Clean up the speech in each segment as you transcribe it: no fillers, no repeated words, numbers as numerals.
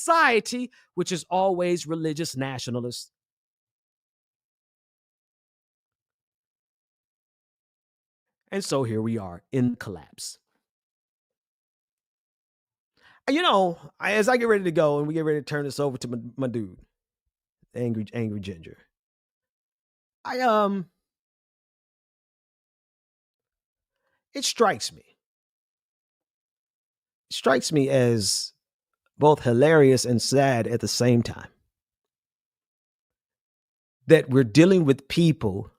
society, which is always religious nationalist. And so here we are in collapse. As I get ready to go and we get ready to turn this over to my dude, angry Ginger, I it strikes me as both hilarious and sad at the same time that we're dealing with people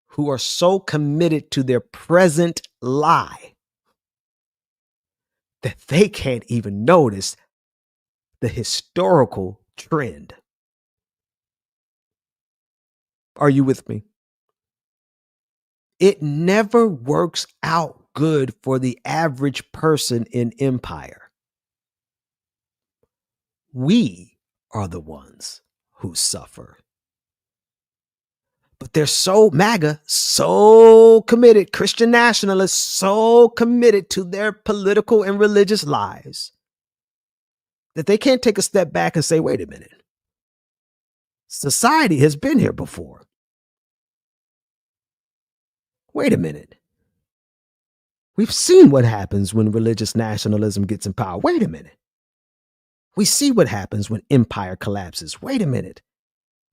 who are so committed to their present lie that they can't even notice the historical trend. Are you with me? It never works out good for the average person in empire. We are the ones who suffer. But they're so MAGA, so committed, Christian nationalists, so committed to their political and religious lies that they can't take a step back and say, wait a minute. Society has been here before. Wait a minute. We've seen what happens when religious nationalism gets in power. Wait a minute. We see what happens when empire collapses. Wait a minute.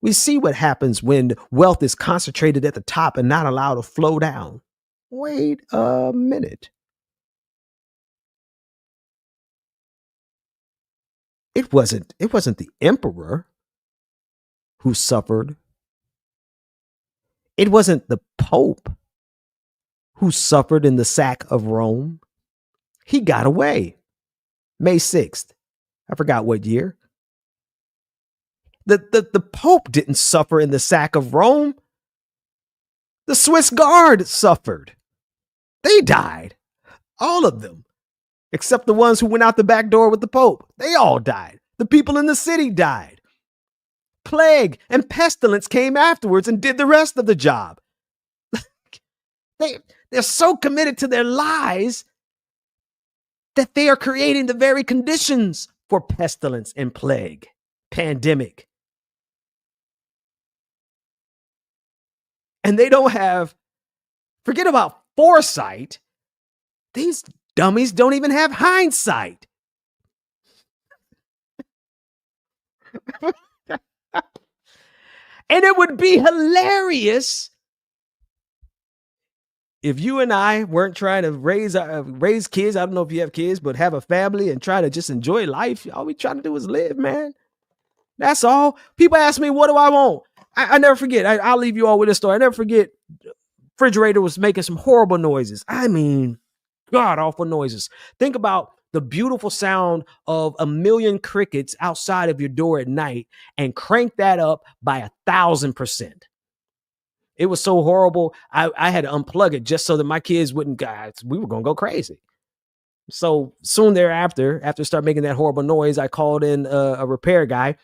We see what happens when wealth is concentrated at the top and not allowed to flow down. Wait a minute. It wasn't the emperor who suffered. It wasn't the Pope who suffered in the sack of Rome. He got away. May 6th. I forgot what year. The Pope didn't suffer in the sack of Rome. The Swiss Guard suffered. They died. All of them. Except the ones who went out the back door with the Pope. They all died. The people in the city died. Plague and pestilence came afterwards and did the rest of the job. They're so committed to their lies that they are creating the very conditions for pestilence and plague, pandemic. And they don't have, forget about foresight. These dummies don't even have hindsight. And it would be hilarious if you and I weren't trying to raise kids. I don't know if you have kids, but have a family and try to just enjoy life. All we trying to do is live, man. That's all. People ask me, what do I want? I never forget. I'll leave you all with a story. I never forget. Refrigerator was making some horrible noises. I mean, god awful noises. Think about the beautiful sound of a million crickets outside of your door at night and crank that up by 1,000%. It was so horrible. I had to unplug it just so that my kids wouldn't, guys, we were going to go crazy. So soon thereafter, after start making that horrible noise, I called in a repair guy.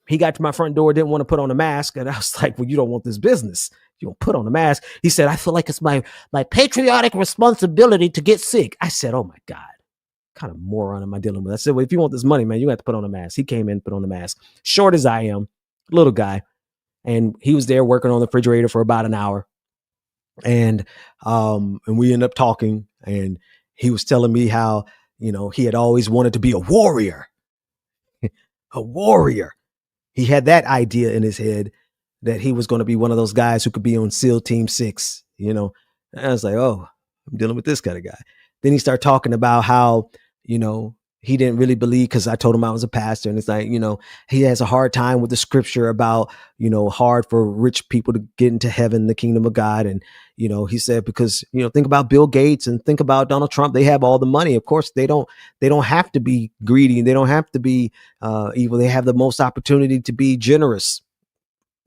He got to my front door, didn't want to put on a mask. And I was like, well, you don't want this business. You don't put on a mask. He said, I feel like it's my patriotic responsibility to get sick. I said, oh my God, what kind of moron am I dealing with? I said, well, if you want this money, man, you have to put on a mask. He came in, put on a mask. Short as I am, little guy. And he was there working on the refrigerator for about an hour. And we ended up talking, and he was telling me how, he had always wanted to be a warrior. A warrior. He had that idea in his head that he was going to be one of those guys who could be on SEAL Team 6, And I was like, oh, I'm dealing with this kind of guy. Then he started talking about how, he didn't really believe, because I told him I was a pastor, and it's like, he has a hard time with the scripture about, hard for rich people to get into heaven, the kingdom of God. And, he said, because, think about Bill Gates and think about Donald Trump. They have all the money. Of course, they don't have to be greedy. They don't have to be evil. They have the most opportunity to be generous,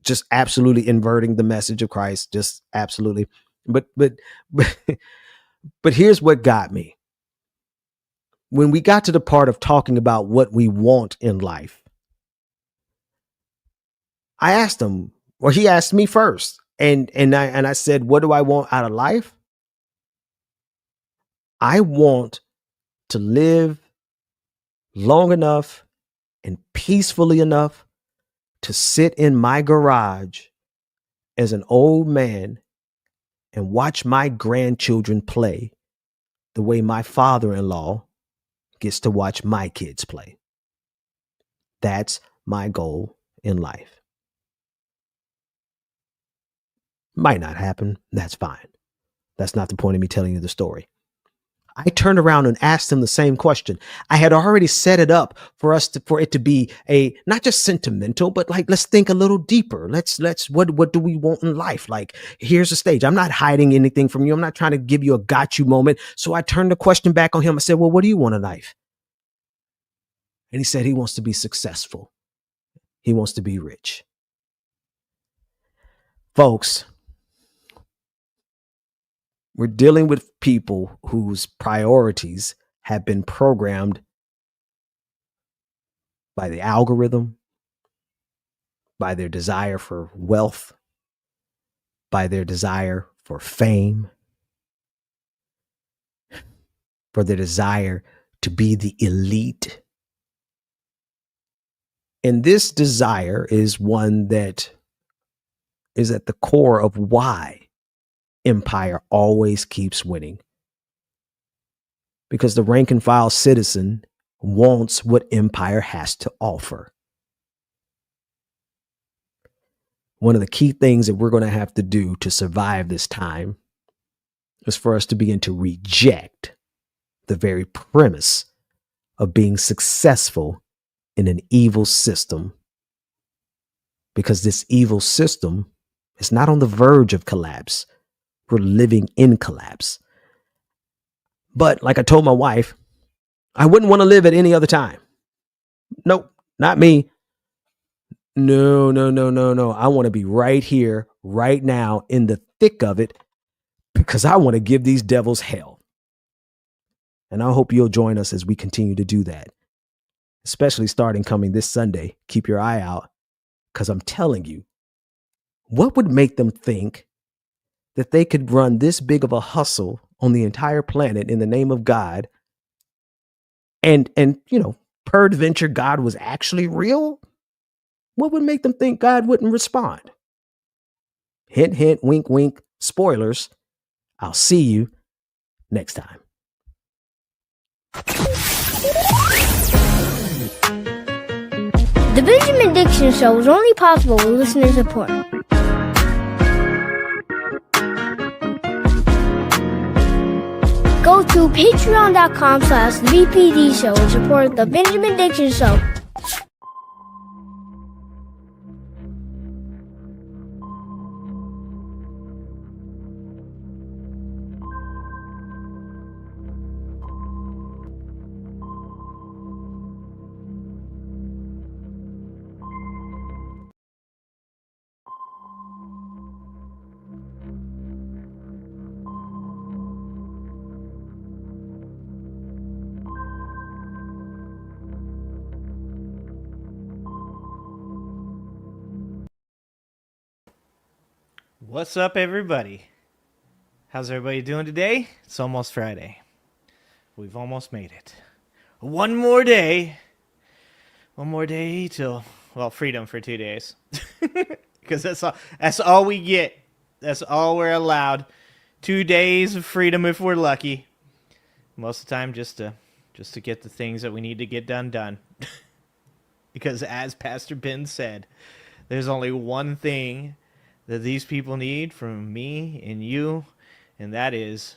just absolutely inverting the message of Christ. Just absolutely. But here's what got me. When we got to the part of talking about what we want in life, I asked him, or he asked me first, and I said, what do I want out of life? I want to live long enough and peacefully enough to sit in my garage as an old man and watch my grandchildren play the way my father-in-law gets to watch my kids play. That's my goal in life. Might not happen. That's fine. That's not the point of me telling you the story. I turned around and asked him the same question. I had already set it up for it to be a not just sentimental, but like, let's think a little deeper. What do we want in life? Like, here's the stage. I'm not hiding anything from you. I'm not trying to give you a got you moment. So I turned the question back on him. I said, well, what do you want in life? And he said he wants to be successful. He wants to be rich. Folks, we're dealing with people whose priorities have been programmed by the algorithm, by their desire for wealth, by their desire for fame, for their desire to be the elite. And this desire is one that is at the core of why empire always keeps winning. Because the rank and file citizen wants what empire has to offer. One of the key things that we're going to have to do to survive this time is for us to begin to reject the very premise of being successful in an evil system. Because this evil system is not on the verge of collapse. We're living in collapse. But like I told my wife, I wouldn't want to live at any other time. Nope, not me. No. I want to be right here, right now, in the thick of it, because I want to give these devils hell. And I hope you'll join us as we continue to do that, especially starting coming this Sunday. Keep your eye out, because I'm telling you, what would make them think that they could run this big of a hustle on the entire planet in the name of God? And peradventure God was actually real? What would make them think God wouldn't respond? Hint, hint, wink, wink, spoilers. I'll see you next time. The Benjamin Dixon Show is only possible with listener support. Go to patreon.com/BPD show and support the Benjamin Dixon Show. What's up, everybody? How's everybody doing today? It's almost Friday. We've almost made it. One more day till, well, freedom for 2 days. Because that's all we get. That's all we're allowed. 2 days of freedom if we're lucky. Most of the time just to get the things that we need to get done. Because as Pastor Ben said, there's only one thing that these people need from me and you, and that is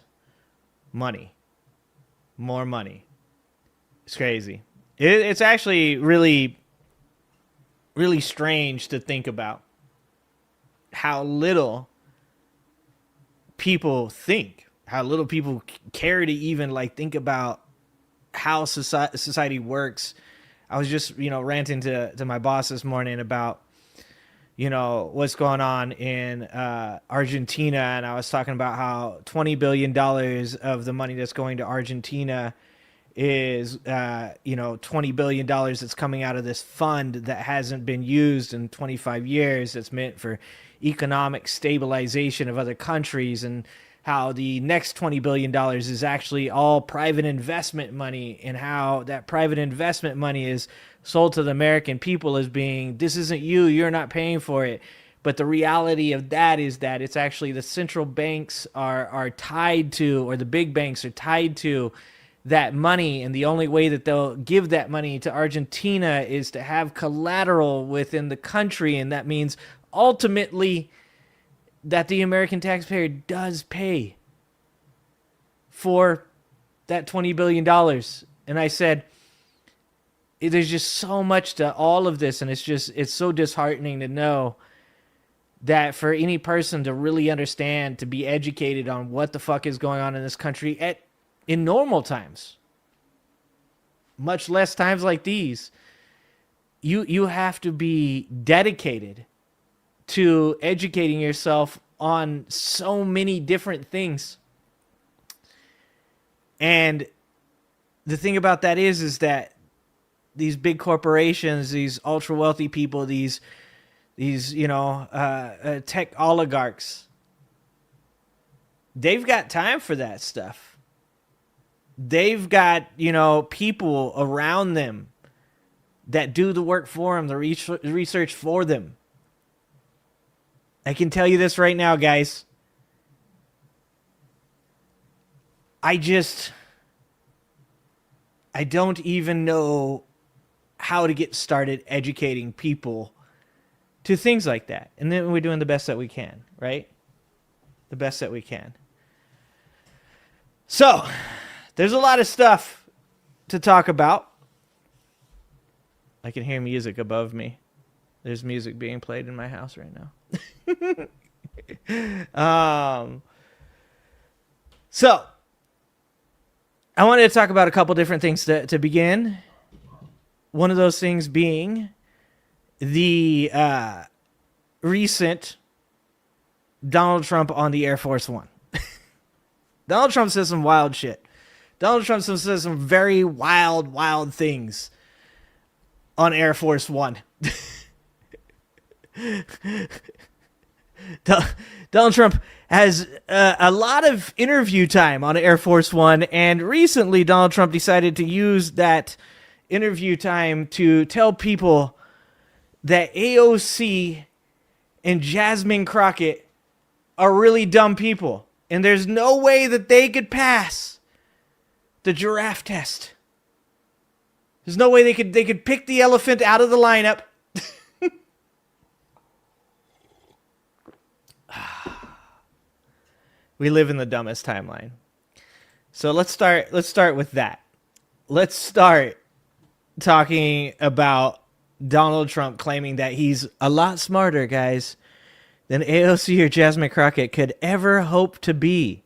money. More money. It's crazy. It's actually really, really strange to think about how little people think, how little people care to even like think about how society works. I was just, ranting to my boss this morning about what's going on in Argentina. And I was talking about how $20 billion of the money that's going to Argentina is, $20 billion that's coming out of this fund that hasn't been used in 25 years. That's meant for economic stabilization of other countries. And how the next $20 billion is actually all private investment money, and how that private investment money is sold to the American people as being, this isn't you, you're not paying for it. But the reality of that is that it's actually the central banks are tied to, or the big banks are tied to that money. And the only way that they'll give that money to Argentina is to have collateral within the country. And that means ultimately that the American taxpayer does pay for that $20 billion. And I said, there's just so much to all of this. And it's so disheartening to know that for any person to really understand, to be educated on what the fuck is going on in this country in normal times, much less times like these, you have to be dedicated to educating yourself on so many different things. And the thing about that is that these big corporations, these ultra wealthy people, these tech oligarchs, they've got time for that stuff. They've got, people around them that do the work for them, the research for them. I can tell you this right now, guys. I don't even know how to get started educating people to things like that. And then we're doing the best that we can, right? The best that we can. So, there's a lot of stuff to talk about. I can hear music above me. There's music being played in my house right now. So, I wanted to talk about a couple different things to begin. One of those things being the recent Donald Trump on the Air Force One. Donald Trump says some wild shit. Donald Trump says some very wild things on Air Force One. Donald Trump has a lot of interview time on Air Force One, and recently Donald Trump decided to use that interview time to tell people that AOC and Jasmine Crockett are really dumb people, and there's no way that they could pass the giraffe test. There's no way they could pick the elephant out of the lineup. We live in the dumbest timeline. So let's start with that. Let's start talking about Donald Trump claiming that he's a lot smarter, guys, than AOC or Jasmine Crockett could ever hope to be.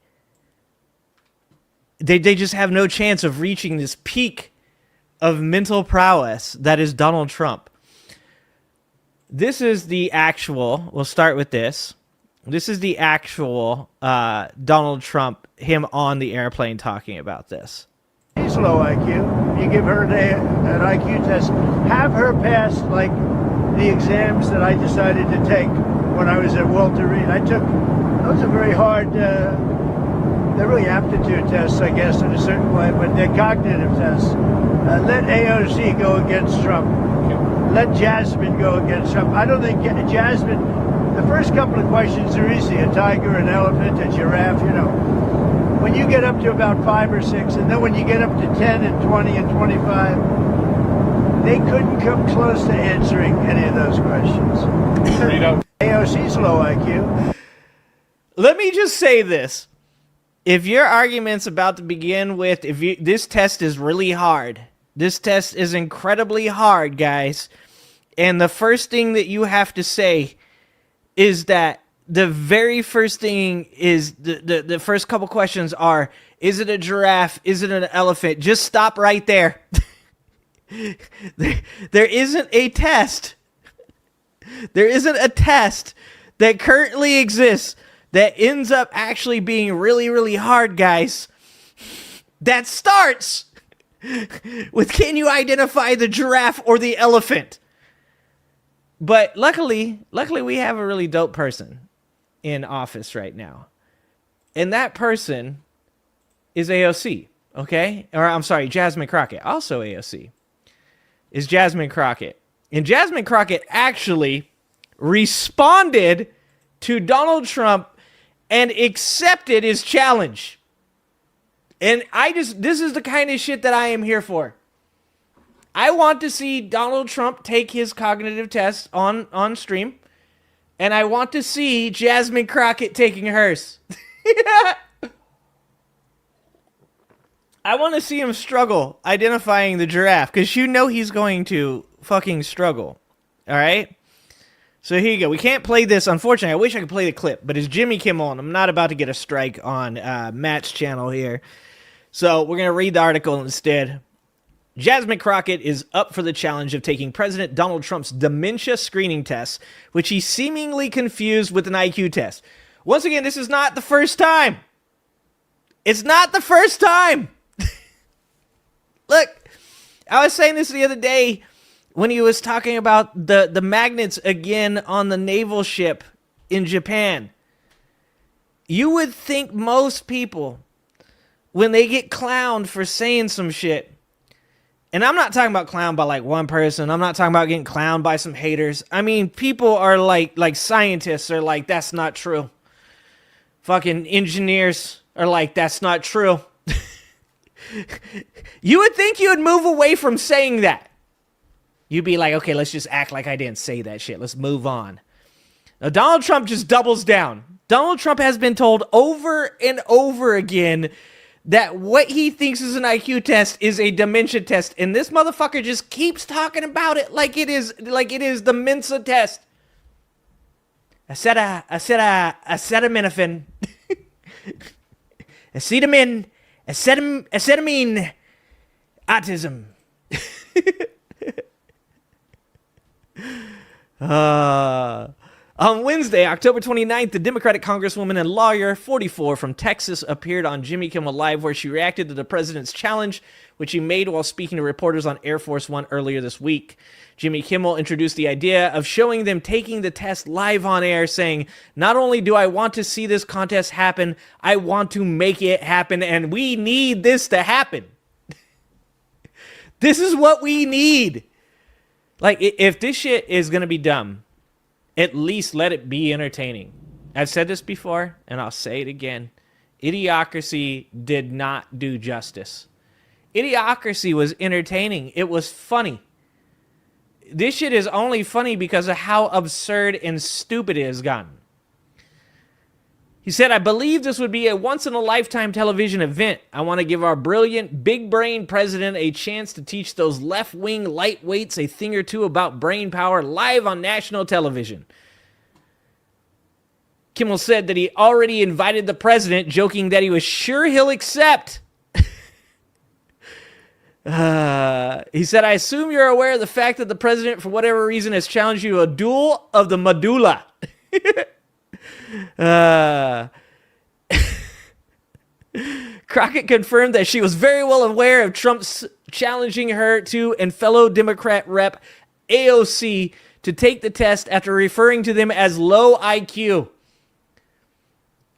They just have no chance of reaching this peak of mental prowess that is Donald Trump. This is the actual, we'll start with this. This is the actual Donald Trump, him on the airplane talking about this. She's low IQ. You give her an IQ test, have her pass like the exams that I decided to take when I was at Walter Reed. Those are very hard, they're really aptitude tests, I guess, in a certain way, but they're cognitive tests. Let AOC go against Trump. Let Jasmine go against Trump. I don't think Jasmine, the first couple of questions are easy. A tiger, an elephant, a giraffe, When you get up to about 5 or 6, and then when you get up to 10 and 20 and 25, they couldn't come close to answering any of those questions. AOC's low IQ. Let me just say this. If your argument's about to begin with, this test is really hard. This test is incredibly hard, guys. And the first thing that you have to say is that the very first thing is the first couple questions are, is it a giraffe? Is it an elephant? Just stop right there. There isn't a test. There isn't a test that currently exists that ends up actually being really, really hard, guys. That starts with, can you identify the giraffe or the elephant? But luckily we have a really dope person in office right now. And that person is AOC, okay? Or I'm sorry, Jasmine Crockett, also AOC, is Jasmine Crockett. And Jasmine Crockett actually responded to Donald Trump and accepted his challenge. And this is the kind of shit that I am here for. I want to see Donald Trump take his cognitive test on stream. And I want to see Jasmine Crockett taking hers. I want to see him struggle identifying the giraffe, because you know he's going to fucking struggle. All right? So here you go. We can't play this, unfortunately. I wish I could play the clip, but it's Jimmy Kimmel, and I'm not about to get a strike on Matt's channel here. So we're going to read the article instead. Jasmine Crockett is up for the challenge of taking President Donald Trump's dementia screening test, which he seemingly confused with an IQ test. Once again, this is not the first time. It's not the first time. Look, I was saying this the other day when he was talking about the magnets again on the naval ship in Japan. You would think most people, when they get clowned for saying some shit, and I'm not talking about clowned by like one person. I'm not talking about getting clowned by some haters. I mean, people are like scientists are like, that's not true. Fucking engineers are like, that's not true. You would think you would move away from saying that. You'd be like, okay, let's just act like I didn't say that shit. Let's move on. Now, Donald Trump just doubles down. Donald Trump has been told over and over again that what he thinks is an IQ test is a dementia test, and this motherfucker just keeps talking about it like it is the Mensa test. Acetaminophen, acetamine, autism. On Wednesday, October 29th, the Democratic Congresswoman and lawyer, 44, from Texas, appeared on Jimmy Kimmel Live, where she reacted to the president's challenge, which he made while speaking to reporters on Air Force One earlier this week. Jimmy Kimmel introduced the idea of showing them taking the test live on air, saying, "Not only do I want to see this contest happen, I want to make it happen, and we need this to happen." This is what we need. Like, if this shit is going to be dumb, at least let it be entertaining. I've said this before, and I'll say it again. Idiocracy did not do justice. Idiocracy was entertaining. It was funny. This shit is only funny because of how absurd and stupid it has gotten. He said, "I believe this would be a once-in-a-lifetime television event. I want to give our brilliant, big-brain president a chance to teach those left-wing lightweights a thing or two about brain power live on national television." Kimmel said that he already invited the president, joking that he was sure he'll accept. He said, "I assume you're aware of the fact that the president, for whatever reason, has challenged you to a duel of the medulla." Crockett confirmed that she was very well aware of Trump's challenging her to and fellow Democrat rep AOC to take the test after referring to them as low IQ.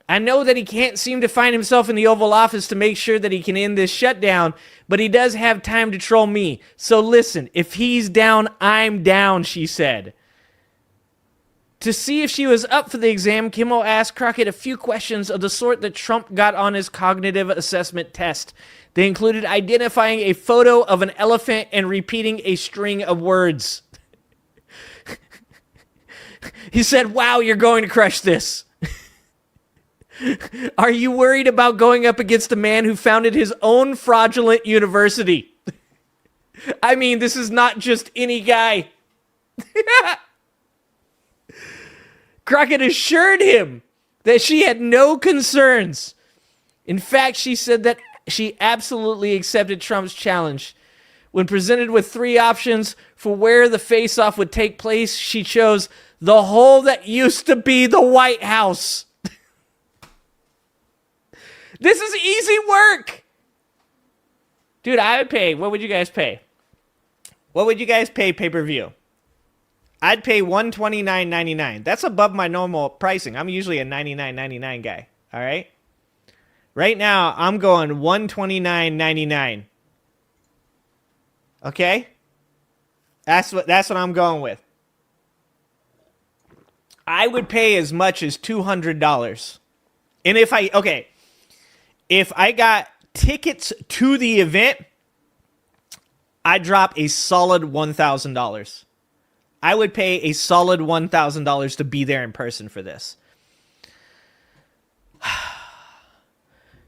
"I know that he can't seem to find himself in the Oval Office to make sure that he can end this shutdown, but he does have time to troll me. So listen, if he's down, I'm down," she said. To see if she was up for the exam, Kimmel asked Crockett a few questions of the sort that Trump got on his cognitive assessment test. They included identifying a photo of an elephant and repeating a string of words. He said, "Wow, you're going to crush this. Are you worried about going up against a man who founded his own fraudulent university? I mean, this is not just any guy." Crockett assured him that she had no concerns. In fact, she said that she absolutely accepted Trump's challenge. When presented with three options for where the face-off would take place, she chose the hole that used to be the White House. This is easy work. Dude, I would pay. What would you guys pay? What would you guys pay pay-per-view? I'd pay $129.99. That's above my normal pricing. I'm usually a $99.99 guy. All right? Right now, I'm going $129.99. Okay? That's what I'm going with. I would pay as much as $200. And if I got tickets to the event, I'd drop a solid $1,000. I would pay a solid $1,000 to be there in person for this.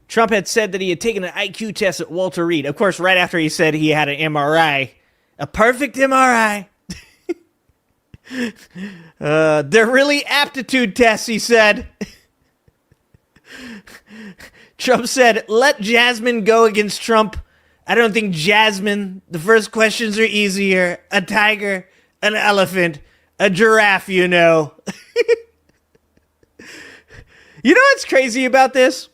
Trump had said that he had taken an IQ test at Walter Reed. Of course, right after he said he had an MRI. A perfect MRI. They're really aptitude tests, he said. Trump said, let Jasmine go against Trump. I don't think Jasmine. The first questions are easier. A tiger, an elephant, a giraffe, you know. You know what's crazy about this?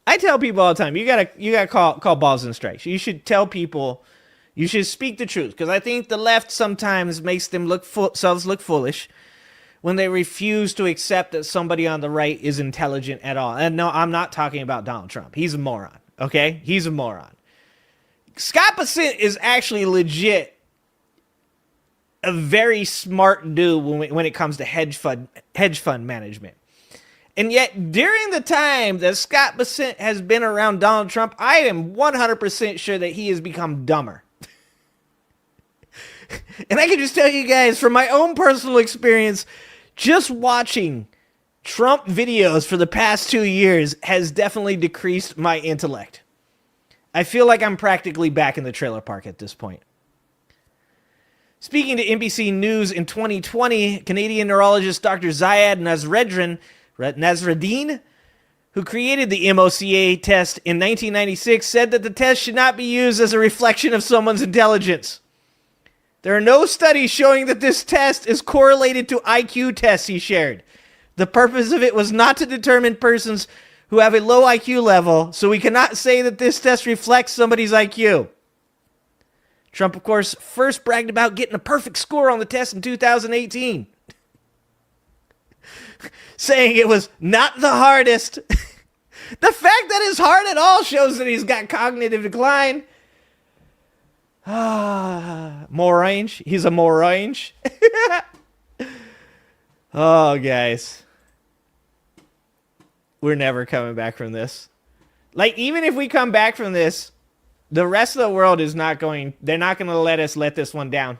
I tell people all the time, you gotta call balls and strikes. You should tell people, you should speak the truth, because I think the left sometimes makes themselves look foolish when they refuse to accept that somebody on the right is intelligent at all. And no, I'm not talking about Donald Trump. He's a moron, okay? He's a moron. Scott Bessent is actually legit a very smart dude when it comes to hedge fund management. And yet, during the time that Scott Bessent has been around Donald Trump, I am 100% sure that he has become dumber. And I can just tell you guys, from my own personal experience, just watching Trump videos for the past 2 years has definitely decreased my intellect. I feel like I'm practically back in the trailer park at this point. Speaking to NBC News in 2020, Canadian neurologist Dr. Zayed Nasreddin, who created the MOCA test in 1996, said that the test should not be used as a reflection of someone's intelligence. There are no studies showing that this test is correlated to IQ tests, he shared. The purpose of it was not to determine persons who have a low IQ level, so we cannot say that this test reflects somebody's IQ. Trump, of course, first bragged about getting a perfect score on the test in 2018. Saying it was not the hardest. The fact that it's hard at all shows that he's got cognitive decline. Morange. He's a morange. Oh, guys. We're never coming back from this. Like, even if we come back from this, the rest of the world is not going, they're not going to let us let this one down.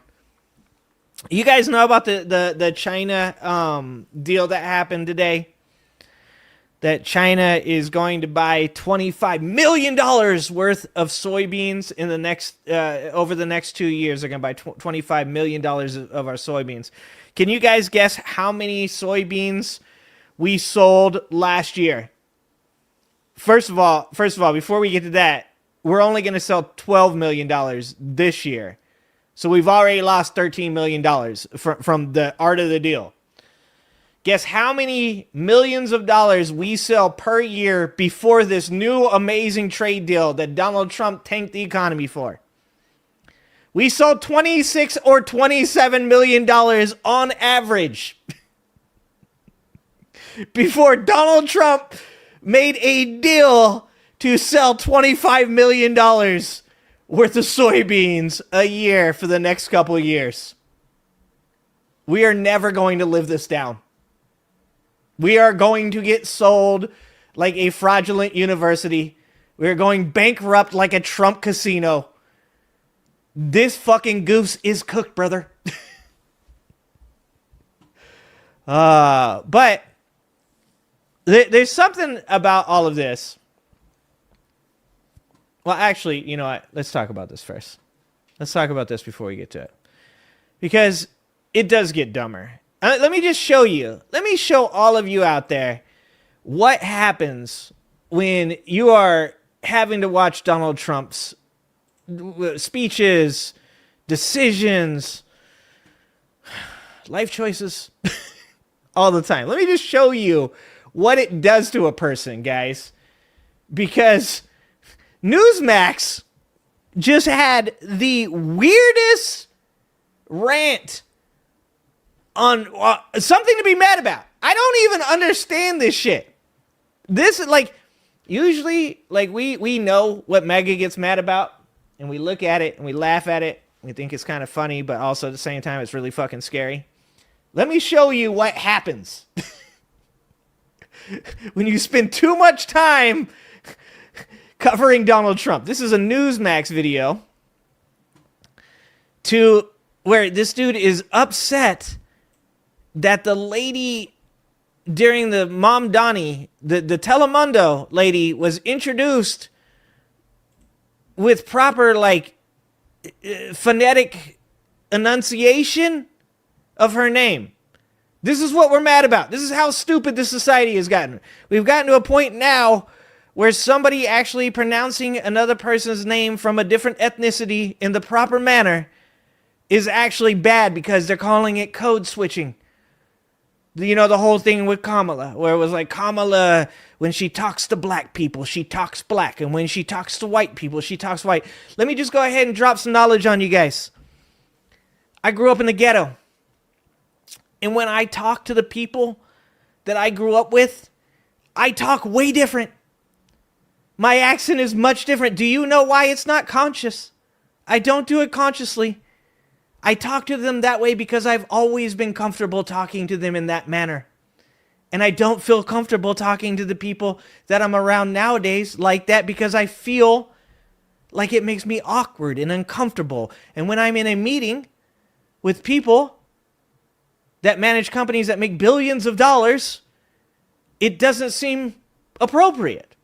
You guys know about the China deal that happened today? That China is going to buy $25 million worth of soybeans in the next over the next 2 years. They're going to buy $25 million of our soybeans. Can you guys guess how many soybeans we sold last year? First of all, before we get to that, we're only going to sell $12 million this year. So we've already lost $13 million from the art of the deal. Guess how many millions of dollars we sell per year before this new amazing trade deal that Donald Trump tanked the economy for? We sold $26 or $27 million on average before Donald Trump made a deal to sell $25 million worth of soybeans a year for the next couple of years. We are never going to live this down. We are going to get sold like a fraudulent university. We are going bankrupt like a Trump casino. This fucking goose is cooked, brother. But there's something about all of this. Well, actually, you know what? Let's talk about this first. Let's talk about this before we get to it. Because it does get dumber. Let me just show you. Let me show all of you out there what happens when you are having to watch Donald Trump's speeches, decisions, life choices all the time. Let me just show you what it does to a person, guys. Because Newsmax just had the weirdest rant on something to be mad about. I don't even understand this shit. This is like, Usually, like, we know what Mega gets mad about, and we look at it and we laugh at it. We think it's kind of funny, but also at the same time, it's really fucking scary. Let me show you what happens when you spend too much time covering Donald Trump. This is a Newsmax video to where this dude is upset that the lady during the Mom Donnie, the Telemundo lady, was introduced with proper, like, phonetic enunciation of her name. This is what we're mad about. This is how stupid this society has gotten. We've gotten to a point now where somebody actually pronouncing another person's name from a different ethnicity in the proper manner is actually bad because they're calling it code switching. You know, the whole thing with Kamala, where it was like, Kamala, when she talks to black people, she talks black. And when she talks to white people, she talks white. Let me just go ahead and drop some knowledge on you guys. I grew up in the ghetto. And when I talk to the people that I grew up with, I talk way different. My accent is much different. Do you know why it's not conscious? I don't do it consciously. I talk to them that way because I've always been comfortable talking to them in that manner. And I don't feel comfortable talking to the people that I'm around nowadays like that because I feel like it makes me awkward and uncomfortable. And when I'm in a meeting with people that manage companies that make billions of dollars, it doesn't seem appropriate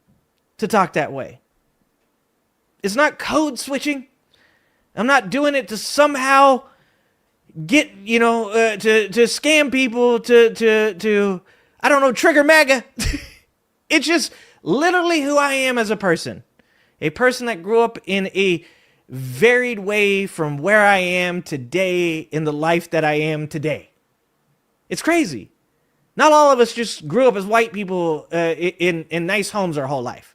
to talk that way. It's not code switching. I'm not doing it to somehow get, to scam people, to I don't know, trigger MAGA. It's just literally who I am as a person. A person that grew up in a varied way from where I am today in the life that I am today. It's crazy. Not all of us just grew up as white people in nice homes our whole life.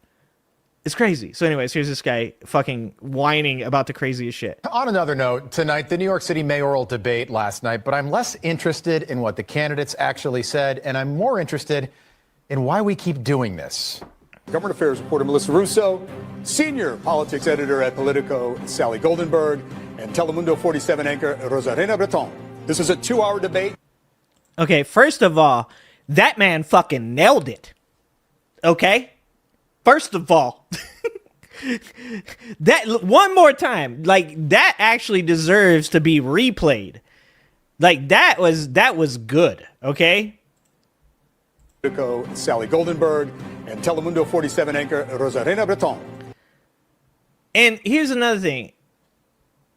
It's crazy. So anyways, here's this guy fucking whining about the craziest shit. On another note, tonight, the New York City mayoral debate last night, but I'm less interested in what the candidates actually said, and I'm more interested in why we keep doing this. Government Affairs reporter Melissa Russo, senior politics editor at Politico Sally Goldenberg, and Telemundo 47 anchor Rosarena Breton. This is a 2-hour debate. Okay, first of all, that man fucking nailed it. Okay? First of all, that one more time, like, that actually deserves to be replayed. Like, that was good, okay? Sally Goldenberg and Telemundo 47 anchor Rosarena Breton. And here's another thing.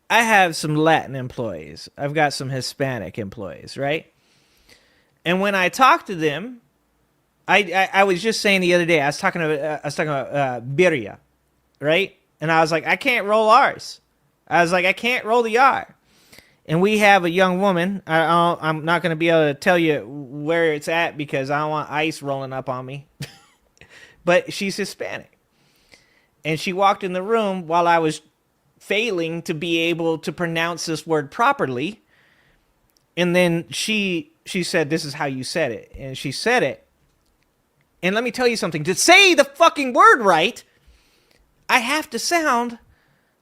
I have some Latin employees. I've got some Hispanic employees, right? And when I talk to them, I was just saying the other day, I was talking about birria, right? And I was like, I can't roll R's. I was like, I can't roll the R. And we have a young woman. I'm not going to be able to tell you where it's at because I don't want ice rolling up on me. But she's Hispanic. And she walked in the room while I was failing to be able to pronounce this word properly. And then she said, this is how you said it. And she said it. And let me tell you something. To say the fucking word right, I have to sound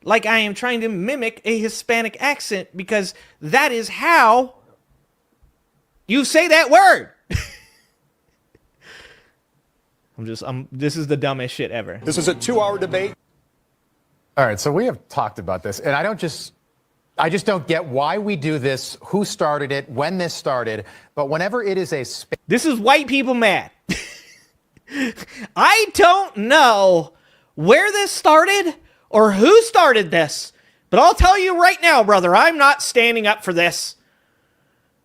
like I am trying to mimic a Hispanic accent because that is how you say that word. This is the dumbest shit ever. This is a 2-hour debate. All right, so we have talked about this, and I just don't get why we do this, who started it, when this started, but whenever it is this is white people mad. I don't know where this started or who started this, but I'll tell you right now, brother, I'm not standing up for this.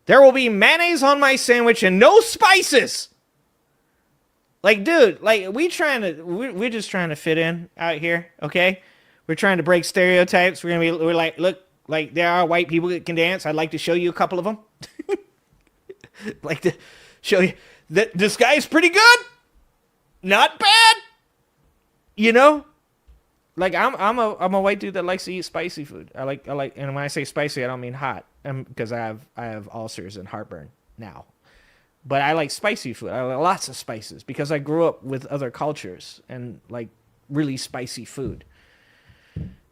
There will be mayonnaise on my sandwich and no spices. Like, dude, like, we're just trying to fit in out here, okay? We're trying to break stereotypes. We're like, look, like, there are white people that can dance. I'd like to show you a couple of them. Like to show you that this guy's pretty good. Not bad. You know? Like, I'm a white dude that likes to eat spicy food. I like, and when I say spicy, I don't mean hot. Because I have ulcers and heartburn now. But I like spicy food. I like lots of spices because I grew up with other cultures and like really spicy food.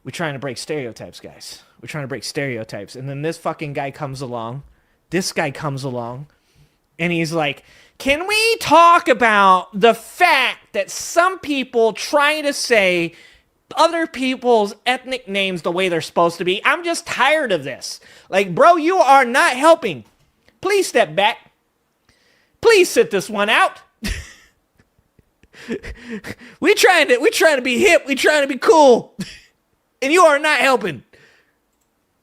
We're trying to break stereotypes, guys. We're trying to break stereotypes. And then this fucking guy comes along. This guy comes along. And he's like, can we talk about the fact that some people try to say other people's ethnic names the way they're supposed to be? I'm just tired of this. Like, bro, you are not helping. Please step back. Please sit this one out. we trying to be hip. We trying to be cool. And you are not helping.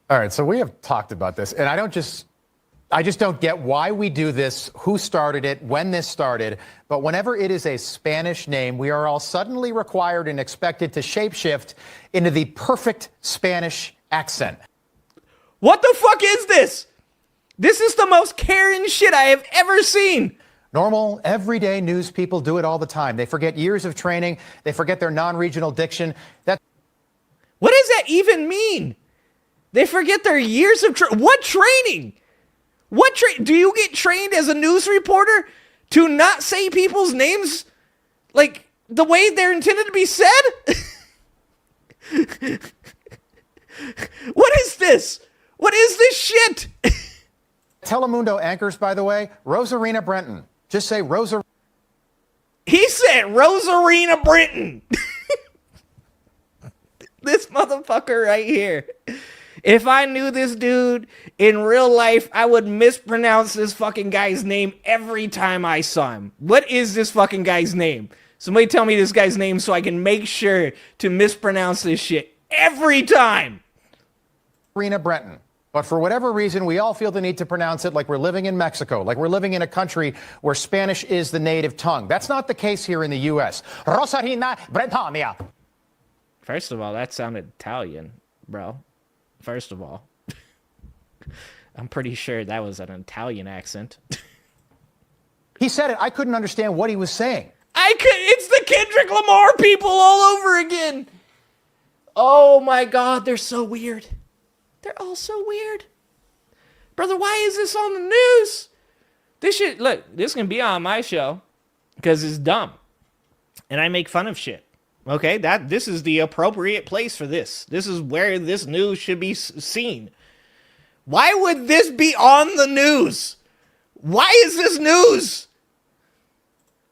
All right, so we have talked about this, and I just don't get why we do this, who started it, when this started. But whenever it is a Spanish name, we are all suddenly required and expected to shapeshift into the perfect Spanish accent. What the fuck is this? This is the most Karen shit I have ever seen. Normal, everyday news people do it all the time. They forget years of training. They forget their non-regional diction. What does that even mean? They forget their years of what training? Do you get trained as a news reporter to not say people's names like the way they're intended to be said? What is this? What is this shit? Telemundo anchors, by the way, Rosarina Brenton. Just say Rosa. He said Rosarina Brenton. This motherfucker right here. If I knew this dude in real life, I would mispronounce this fucking guy's name every time I saw him. What is this fucking guy's name? Somebody tell me this guy's name so I can make sure to mispronounce this shit every time. Rena Brenton. But for whatever reason, we all feel the need to pronounce it like we're living in Mexico, like we're living in a country where Spanish is the native tongue. That's not the case here in the U.S. Rosarina Britannia. First of all, that sounded Italian, bro. First of all. I'm pretty sure that was an Italian accent. He said it. I couldn't understand what he was saying. It's the Kendrick Lamar people all over again. Oh my God, they're so weird. They're all so weird. Brother, why is this on the news? This can be on my show because it's dumb. And I make fun of shit. Okay, this is the appropriate place for this. This is where this news should be seen. Why would this be on the news? Why is this news?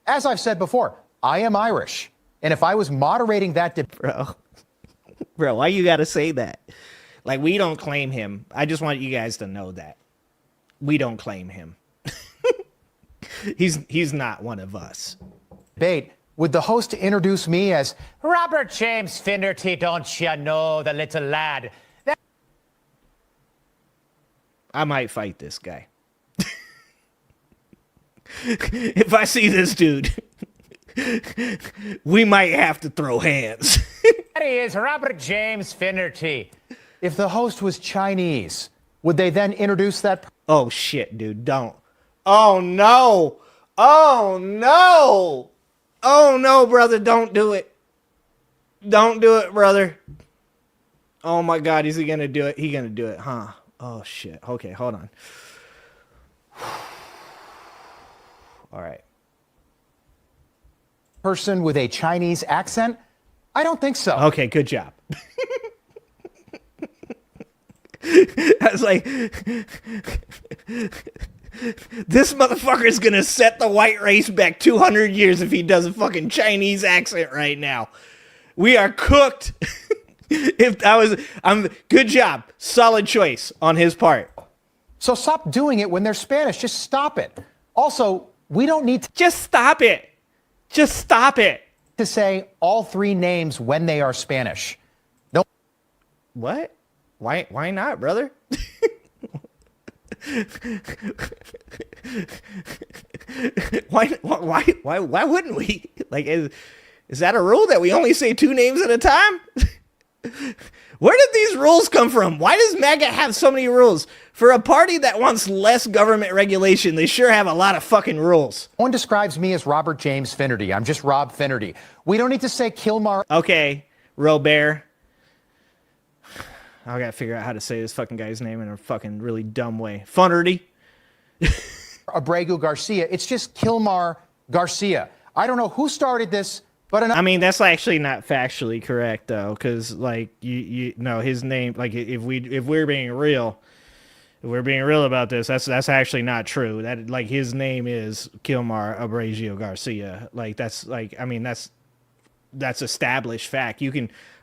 As I've said before, I am Irish. And if I was moderating that debate... Bro, why you gotta say that? Like, we don't claim him. I just want you guys to know that. We don't claim him. He's not one of us. Would the host introduce me as Robert James Finnerty, don't you know, the little lad? I might fight this guy. If I see this dude, we might have to throw hands. That he is Robert James Finnerty. If the host was Chinese, would they then introduce that? Oh, shit, dude, don't. Oh, no. Oh, no. Oh, no, brother, don't do it. Don't do it, brother. Oh, my God, is he going to do it? He going to do it, huh? Oh, shit. Okay, hold on. All right. Person with a Chinese accent? I don't think so. Okay, good job. I was like, this motherfucker is going to set the white race back 200 years if he does a fucking Chinese accent right now. We are cooked. Good job. Solid choice on his part. So stop doing it when they're Spanish. Just stop it. Also, we don't need to just stop it. Just stop it. To say all three names when they are Spanish. No. What? Why not, brother? Why wouldn't we? Like, is that a rule that we only say two names at a time? Where did these rules come from? Why does MAGA have so many rules? For a party that wants less government regulation, they sure have a lot of fucking rules. One describes me as Robert James Finnerty. I'm just Rob Finnerty. We don't need to say Kilmar. Okay, Robert. I gotta figure out how to say this fucking guy's name in a fucking really dumb way. Funnerty. Abreu Garcia. It's just Kilmar Garcia. I don't know who started this, but I mean, that's actually not factually correct though, because like you know his name. Like if we're being real. If we're being real about this, that's actually not true. That like his name is Kilmar Abreu Garcia. Like that's like I mean that's established fact.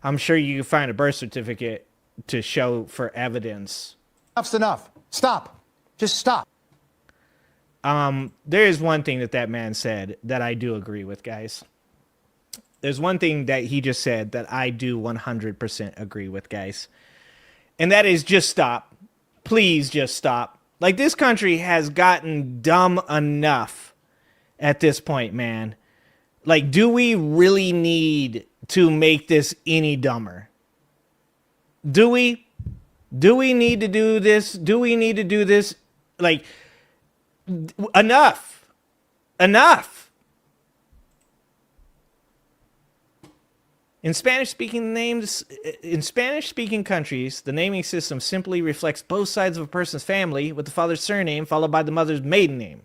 I'm sure you can find a birth certificate to show for evidence. enough's enough. Stop. Just stop. There is one thing that man said that I do agree with, guys. There's one thing that he just said that I do 100% agree with, guys. And that is just stop. Please just stop. Like, this country has gotten dumb enough at this point, man. Like, do we really need to make this any dumber? Do we? Do we need to do this? Do we need to do this? Like, enough. Enough. In Spanish-speaking countries, the naming system simply reflects both sides of a person's family, with the father's surname followed by the mother's maiden name.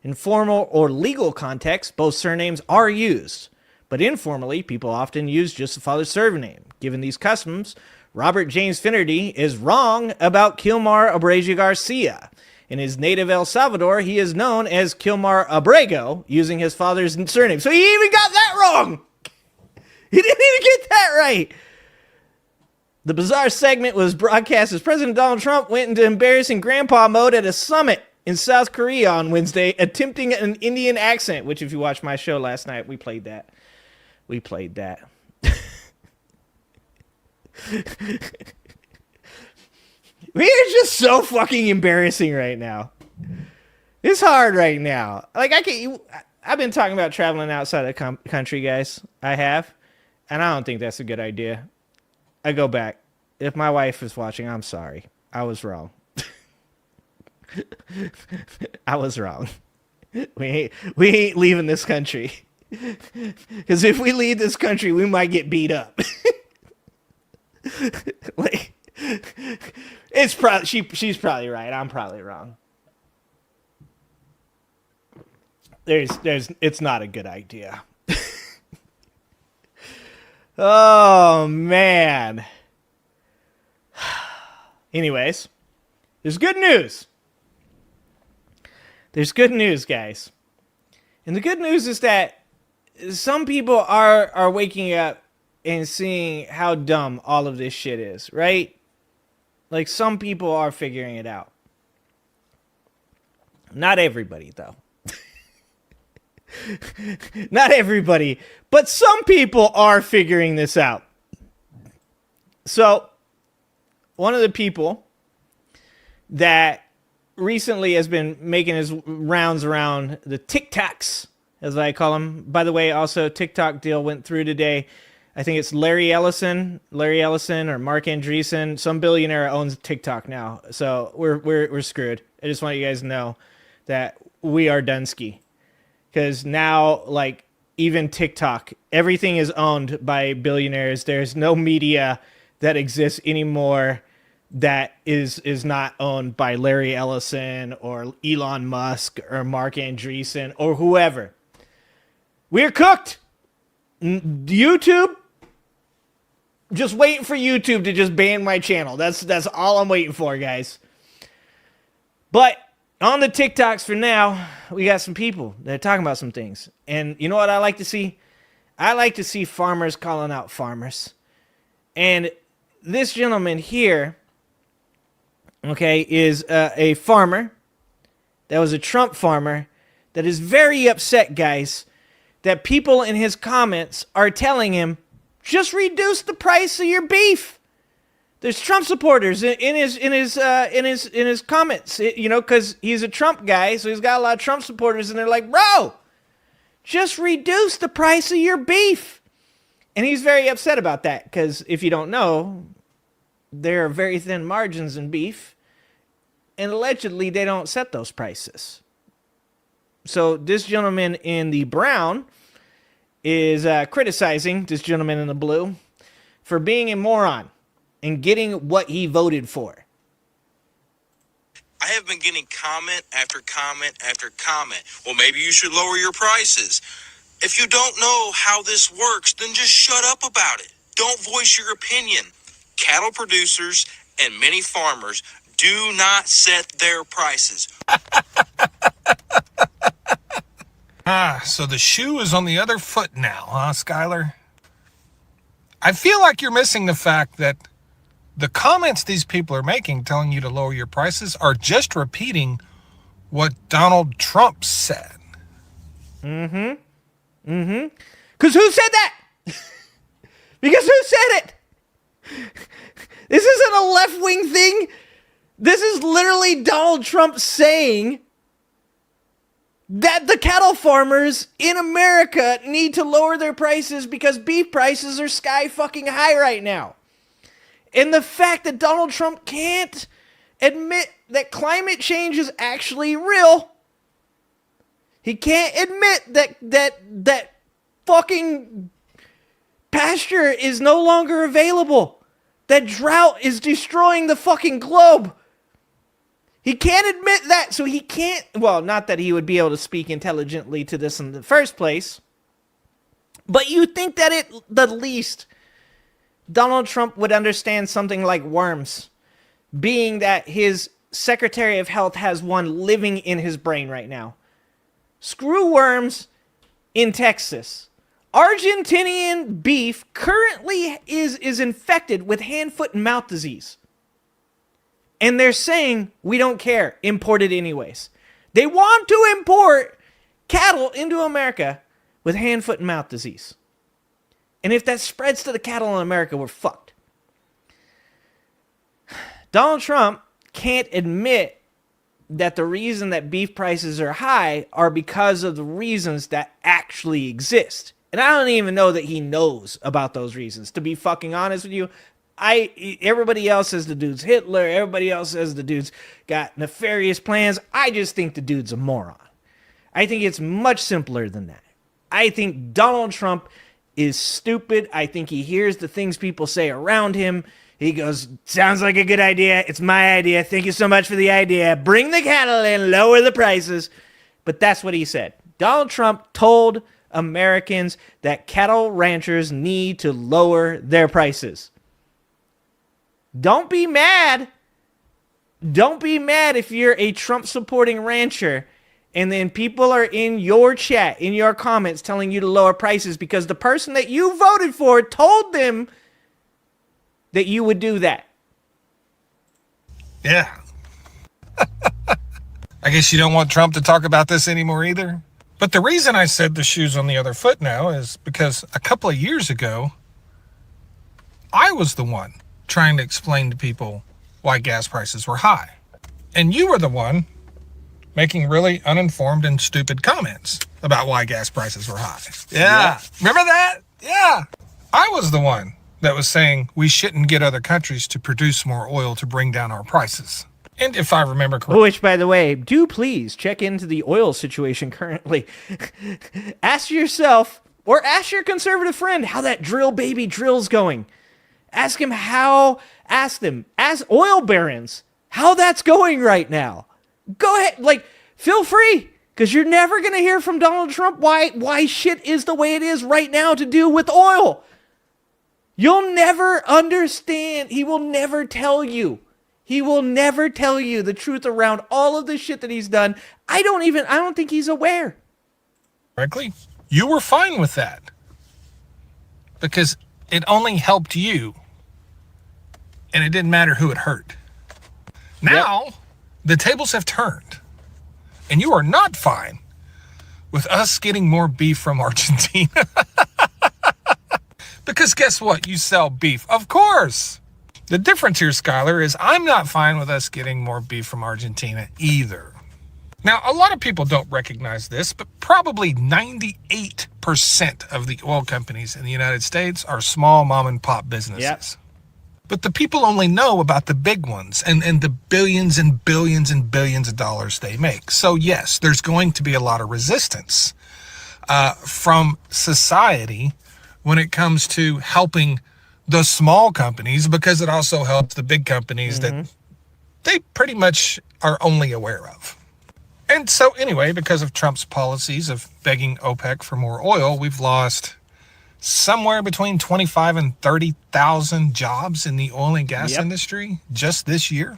In formal or legal contexts, both surnames are used, but informally, people often use just the father's surname. Given these customs, Robert James Finnerty is wrong about Kilmar Abreu Garcia. In his native El Salvador, he is known as Kilmar Abrego, using his father's surname. So he even got that wrong! He didn't even get that right. The bizarre segment was broadcast as President Donald Trump went into embarrassing grandpa mode at a summit in South Korea on Wednesday, attempting an Indian accent, which if you watched my show last night, we played that. We played that. We are just so fucking embarrassing right now. It's hard right now. Like, I've been talking about traveling outside of the country, guys. I have. And I don't think that's a good idea. I go back. If my wife is watching, I'm sorry. I was wrong. I was wrong. We ain't leaving this country. Because if we leave this country, we might get beat up. Like, it's probably she's probably right. I'm probably wrong. It's not a good idea. Oh, man. Anyways, there's good news. There's good news, guys. And the good news is that some people are waking up and seeing how dumb all of this shit is, right? Like, some people are figuring it out. Not everybody, though. Not everybody, but some people are figuring this out. So, one of the people that recently has been making his rounds around the TikToks, as I call them. By the way, also TikTok deal went through today. I think it's Larry Ellison or Mark Andreessen. Some billionaire owns TikTok now. So we're screwed. I just want you guys to know that we are Dunsky. Because now, like, even TikTok, everything is owned by billionaires. There's no media that exists anymore that is not owned by Larry Ellison or Elon Musk or Mark Andreessen or whoever. We're cooked. YouTube, just waiting for YouTube to just ban my channel. That's all I'm waiting for, guys. But on the TikToks for now, we got some people that are talking about some things. And you know what I like to see? I like to see farmers calling out farmers. And this gentleman here, okay, is a farmer that was a Trump farmer that is very upset, guys, that people in his comments are telling him, just reduce the price of your beef. There's Trump supporters in his comments, you know, because he's a Trump guy, so he's got a lot of Trump supporters, and they're like, bro, just reduce the price of your beef. And he's very upset about that, because if you don't know, there are very thin margins in beef, and allegedly they don't set those prices. So this gentleman in the brown is criticizing this gentleman in the blue for being a moron and getting what he voted for. I have been getting comment after comment after comment. Well, maybe you should lower your prices. If you don't know how this works, then just shut up about it. Don't voice your opinion. Cattle producers and many farmers do not set their prices. So the shoe is on the other foot now, huh, Skylar? I feel like you're missing the fact that the comments these people are making telling you to lower your prices are just repeating what Donald Trump said. Because who said that? Because who said it? This isn't a left-wing thing. This is literally Donald Trump saying that the cattle farmers in America need to lower their prices because beef prices are sky fucking high right now. And the fact that Donald Trump can't admit that climate change is actually real. He can't admit that fucking pasture is no longer available. That drought is destroying the fucking globe. He can't admit that, so he can't... Well, not that he would be able to speak intelligently to this in the first place. But you think that at the least Donald Trump would understand something like worms, being that his Secretary of Health has one living in his brain right now. Screw worms in Texas. Argentinian beef currently is infected with hand, foot, and mouth disease. And they're saying, we don't care, import it anyways. They want to import cattle into America with hand, foot, and mouth disease. And if that spreads to the cattle in America, we're fucked. Donald Trump can't admit that the reason that beef prices are high are because of the reasons that actually exist. And I don't even know that he knows about those reasons. To be fucking honest with you, everybody else says the dude's Hitler. Everybody else says the dude's got nefarious plans. I just think the dude's a moron. I think it's much simpler than that. I think Donald Trump is stupid. I think he hears the things people say around him. He goes, sounds like a good idea. It's my idea. Thank you so much for the idea. Bring the cattle in, lower the prices. But that's what he said. Donald Trump told Americans that cattle ranchers need to lower their prices. Don't be mad. Don't be mad if you're a Trump-supporting rancher and then people are in your chat, in your comments, telling you to lower prices because the person that you voted for told them that you would do that. Yeah. I guess you don't want Trump to talk about this anymore either. But the reason I said the shoe's on the other foot now is because a couple of years ago, I was the one trying to explain to people why gas prices were high. And you were the one making really uninformed and stupid comments about why gas prices were high. Yeah. Remember that? Yeah. I was the one that was saying we shouldn't get other countries to produce more oil to bring down our prices. And if I remember correctly... Which, by the way, do please check into the oil situation currently. Ask yourself, or ask your conservative friend, how that drill baby drill's going. Ask them, ask oil barons how that's going right now. Go ahead, feel free, because you're never going to hear from Donald Trump why shit is the way it is right now to do with oil. You'll never understand. He will never tell you. He will never tell you the truth around all of the shit that he's done. I don't think he's aware. Frankly, you were fine with that. Because it only helped you. And it didn't matter who it hurt. Now, the tables have turned. And you are not fine with us getting more beef from Argentina. Because guess what? You sell beef. Of course. The difference here, Skylar, is I'm not fine with us getting more beef from Argentina either. Now, a lot of people don't recognize this, but probably 98% of the oil companies in the United States are small mom and pop businesses. Yep. But the people only know about the big ones and the billions and billions and billions of dollars they make. So yes, there's going to be a lot of resistance from society when it comes to helping the small companies, because it also helps the big companies that they pretty much are only aware of. And so anyway, because of Trump's policies of begging OPEC for more oil, we've lost somewhere between 25 and 30,000 jobs in the oil and gas industry just this year.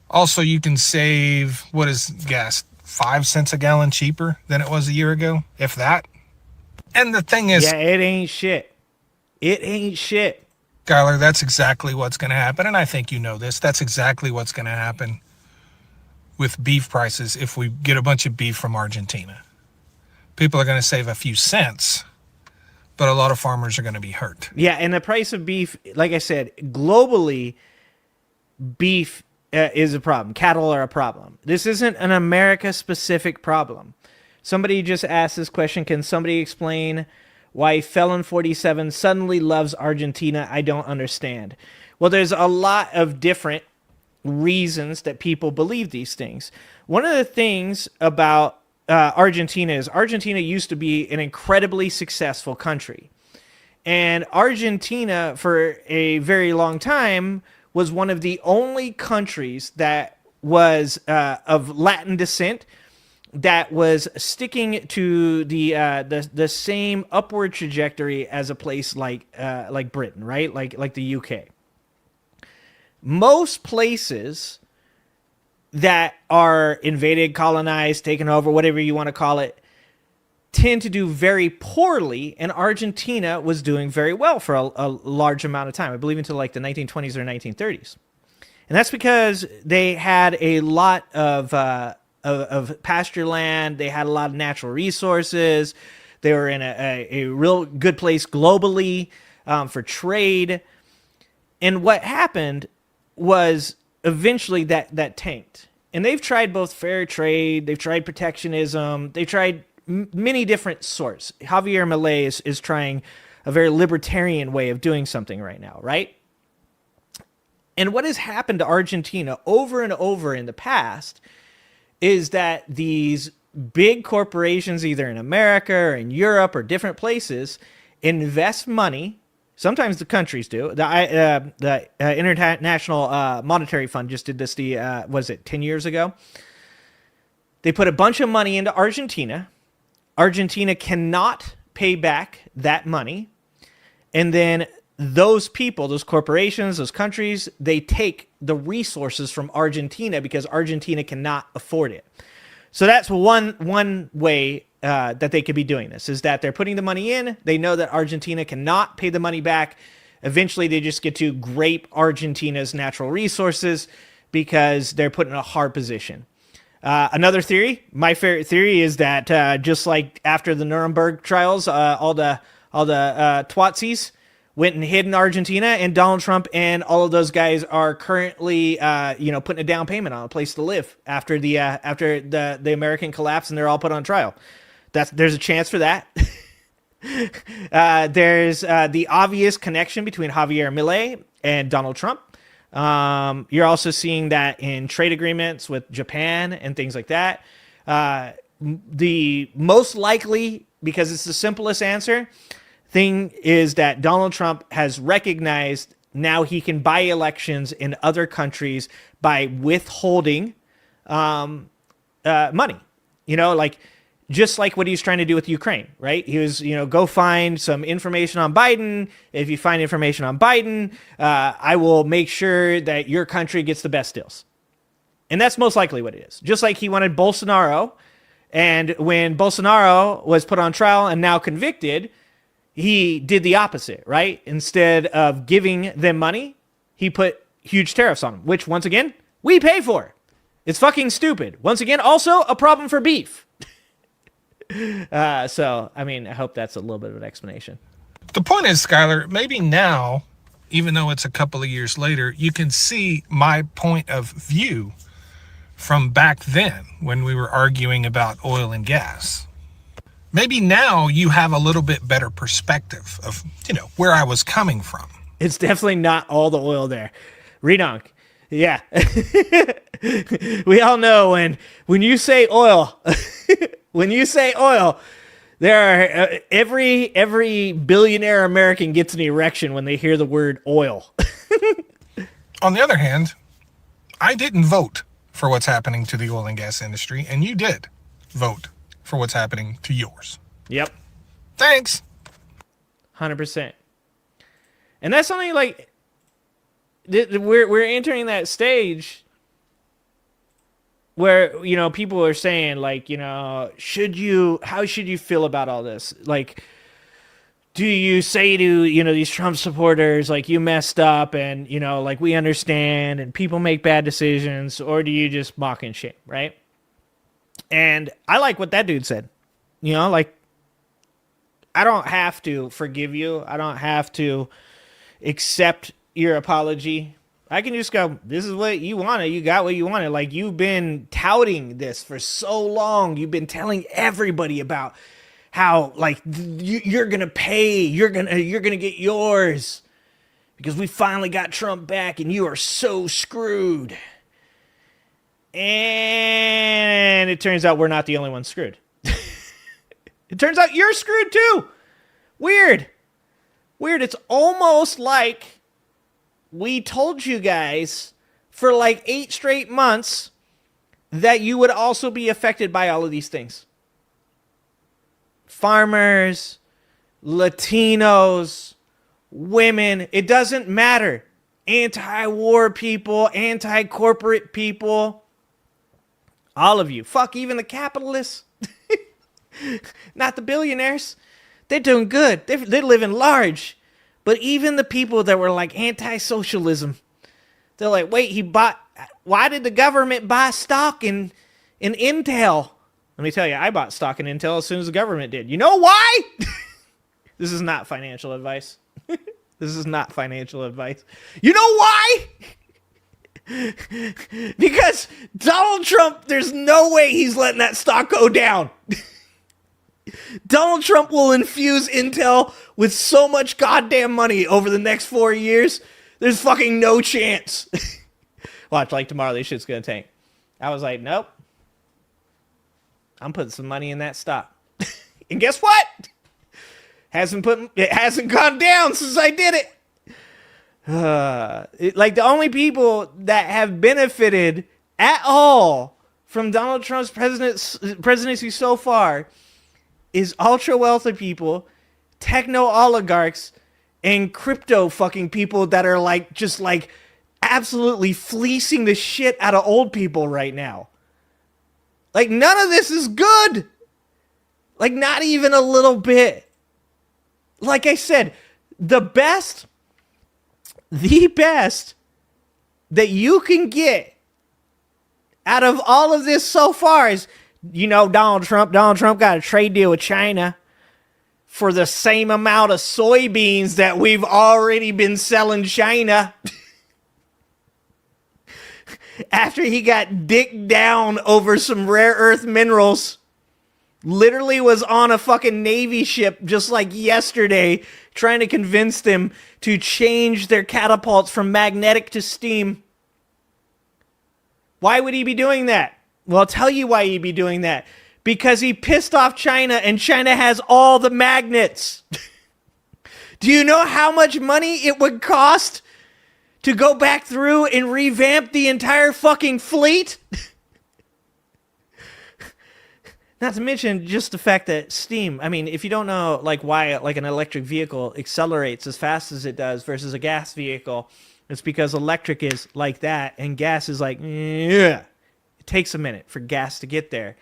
Also, you can save, what is gas, 5 cents a gallon cheaper than it was a year ago, if that. And the thing is... Yeah, it ain't shit. It ain't shit. Skylar, that's exactly what's going to happen, and I think you know this. That's exactly what's going to happen with beef prices if we get a bunch of beef from Argentina. People are going to save a few cents, but a lot of farmers are going to be hurt. Yeah, and the price of beef, like I said, globally, beef is a problem. Cattle are a problem. This isn't an America-specific problem. Somebody just asked this question, can somebody explain why Felon 47 suddenly loves Argentina? I don't understand. Well, there's a lot of different reasons that people believe these things. One of the things about Argentina is Argentina used to be an incredibly successful country. And Argentina, for a very long time, was one of the only countries that was of Latin descent that was sticking to the same upward trajectory as a place like Britain, right? Like the UK. Most places that are invaded, colonized, taken over, whatever you want to call it, tend to do very poorly, and Argentina was doing very well for a large amount of time, I believe until like the 1920s or 1930s. And that's because they had a lot of pasture land, they had a lot of natural resources, they were in a real good place globally for trade. And what happened was eventually that tanked. And they've tried both fair trade, they've tried protectionism, they've tried many different sorts. Javier Milei is trying a very libertarian way of doing something right now, right? And what has happened to Argentina over and over in the past is that these big corporations, either in America or in Europe or different places, invest money. Sometimes the countries do. The International Monetary Fund just did this, 10 years ago? They put a bunch of money into Argentina. Argentina cannot pay back that money. And then those people, those corporations, those countries, they take the resources from Argentina because Argentina cannot afford it. So that's one way that they could be doing this, is that they're putting the money in. They know that Argentina cannot pay the money back. Eventually, they just get to grape Argentina's natural resources because they're put in a hard position. Another theory, my favorite theory, is that just like after the Nuremberg trials, all the Twatsies went and hid in Argentina, and Donald Trump and all of those guys are currently, putting a down payment on a place to live after the American collapse, and they're all put on trial. There's a chance for that. There's the obvious connection between Javier Milei and Donald Trump. You're also seeing that in trade agreements with Japan and things like that. The most likely, because it's the simplest answer, thing is that Donald Trump has recognized now he can buy elections in other countries by withholding money. Just like what he's trying to do with Ukraine, right? He was, go find some information on Biden. If you find information on Biden, I will make sure that your country gets the best deals. And that's most likely what it is. Just like he wanted Bolsonaro. And when Bolsonaro was put on trial and now convicted, he did the opposite, right? Instead of giving them money, he put huge tariffs on them, which, once again, we pay for. It's fucking stupid. Once again, also a problem for beef. I hope that's a little bit of an explanation. The point is, Skylar, maybe now, even though it's a couple of years later, you can see my point of view from back then when we were arguing about oil and gas. Maybe now you have a little bit better perspective of, where I was coming from. It's definitely not all the oil there. Redonk. Yeah. We all know when you say oil, there are every billionaire American gets an erection when they hear the word oil. On the other hand, I didn't vote for what's happening to the oil and gas industry, and you did vote for what's happening to yours. Yep. Thanks. 100%. And that's something like we're entering that stage where, you know, people are saying like, you know, how should you feel about all this? Like, do you say to, you know, these Trump supporters, like, you messed up and, you know, like, we understand and people make bad decisions, or do you just mock and shame, right? And I like what that dude said. You know, like, I don't have to forgive you. I don't have to accept your apology. I can just go, this is what you wanted. You got what you wanted. Like, you've been touting this for so long. You've been telling everybody about how, like, you're going to pay. You're going to get yours because we finally got Trump back and you are so screwed. And it turns out we're not the only ones screwed. It turns out you're screwed too. Weird. It's almost like we told you guys for like 8 straight months that you would also be affected by all of these things. Farmers, Latinos, women, it doesn't matter. Anti-war people, anti-corporate people, all of you. Fuck, even the capitalists. Not the billionaires. They're doing good. They're living large. But even the people that were like anti-socialism, they're like, wait, why did the government buy stock in Intel? Let me tell you, I bought stock in Intel as soon as the government did. You know why? This is not financial advice. This is not financial advice. You know why? Because Donald Trump, there's no way he's letting that stock go down. Donald Trump will infuse Intel with so much goddamn money over the next 4 years. There's fucking no chance. Watch, like tomorrow, this shit's gonna tank. I was like, nope. I'm putting some money in that stock. And guess what? It hasn't gone down since I did it. Like, the only people that have benefited at all from Donald Trump's presidency so far is ultra wealthy people, techno oligarchs, and crypto fucking people that are like just like absolutely fleecing the shit out of old people right now. Like, none of this is good. Like, not even a little bit. Like I said, the best that you can get out of all of this so far is, you know, Donald Trump got a trade deal with China for the same amount of soybeans that we've already been selling China. After he got dicked down over some rare earth minerals. Literally was on a fucking Navy ship just like yesterday trying to convince them to change their catapults from magnetic to steam. Why would he be doing that? Well, I'll tell you why he'd be doing that. Because he pissed off China, and China has all the magnets. Do you know how much money it would cost to go back through and revamp the entire fucking fleet? Not to mention just the fact that steam, I mean, if you don't know like why like an electric vehicle accelerates as fast as it does versus a gas vehicle, it's because electric is like that and gas is like, yeah. It takes a minute for gas to get there,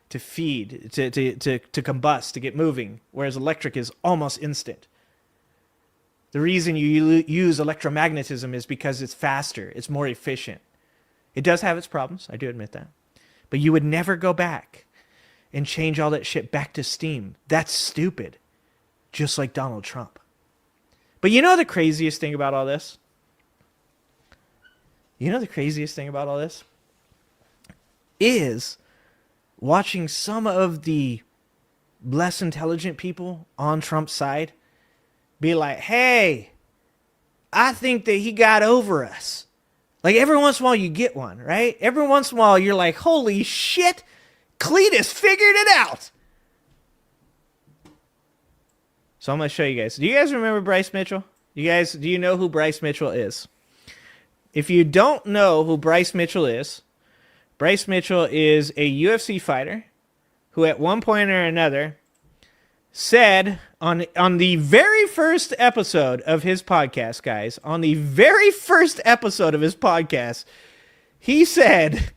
to feed, to combust, to get moving, whereas electric is almost instant. The reason you use electromagnetism is because it's faster, it's more efficient. It does have its problems, I do admit that. But you would never go back and change all that shit back to steam. That's stupid. Just like Donald Trump. But you know the craziest thing about all this? Is watching some of the less intelligent people on Trump's side be like, hey, I think that he got over us. Like, every once in a while you get one, right? Every once in a while you're like, holy shit, Cletus figured it out. So I'm going to show you guys. Do you guys remember Bryce Mitchell? Do you know who Bryce Mitchell is? If you don't know who Bryce Mitchell is a UFC fighter who at one point or another said on the very first episode of his podcast, guys, on the very first episode of his podcast, he said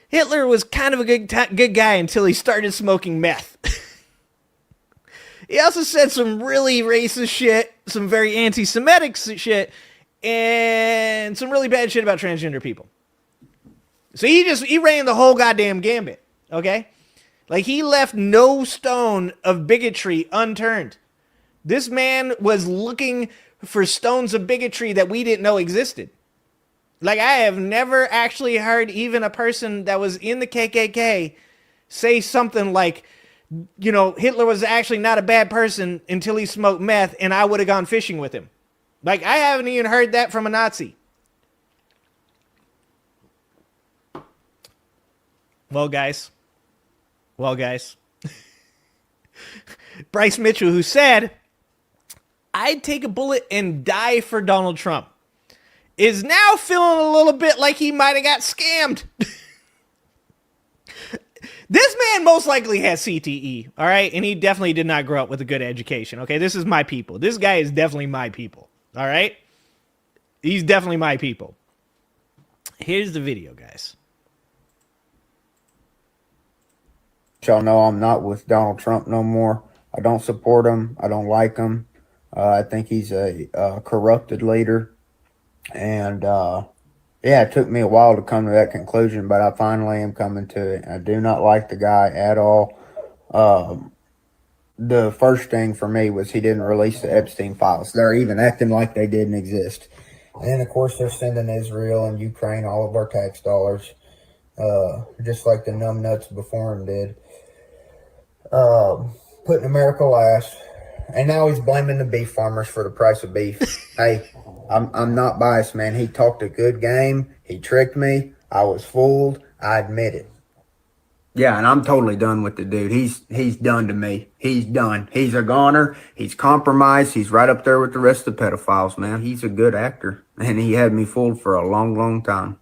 Hitler was kind of a good guy until he started smoking meth. He also said some really racist shit, some very anti-Semitic shit, and some really bad shit about transgender people. So he ran the whole goddamn gambit, okay? Like, he left no stone of bigotry unturned. This man was looking for stones of bigotry that we didn't know existed. Like, I have never actually heard even a person that was in the KKK say something like, you know, Hitler was actually not a bad person until he smoked meth and I would have gone fishing with him. Like, I haven't even heard that from a Nazi. Well, guys. Bryce Mitchell, who said, I'd take a bullet and die for Donald Trump, is now feeling a little bit like he might have got scammed. This man most likely has CTE, all right? And he definitely did not grow up with a good education, okay? This is my people. This guy is definitely my people, all right? He's definitely my people. Here's the video, guys. Y'all know I'm not with Donald Trump no more. I don't support him. I don't like him. I think he's a corrupted leader. And, yeah, it took me a while to come to that conclusion, but I finally am coming to it. I do not like the guy at all. The first thing for me was he didn't release the Epstein files. They're even acting like they didn't exist. And then, of course, they're sending Israel and Ukraine all of our tax dollars, just like the numbnuts before him did. Putting America last. And now he's blaming the beef farmers for the price of beef. Hey, I'm not biased, man. He talked a good game. He tricked me. I was fooled. I admit it. Yeah, and I'm totally done with the dude. He's done to me. He's done. He's a goner. He's compromised. He's right up there with the rest of the pedophiles, man. He's a good actor. And he had me fooled for a long, long time.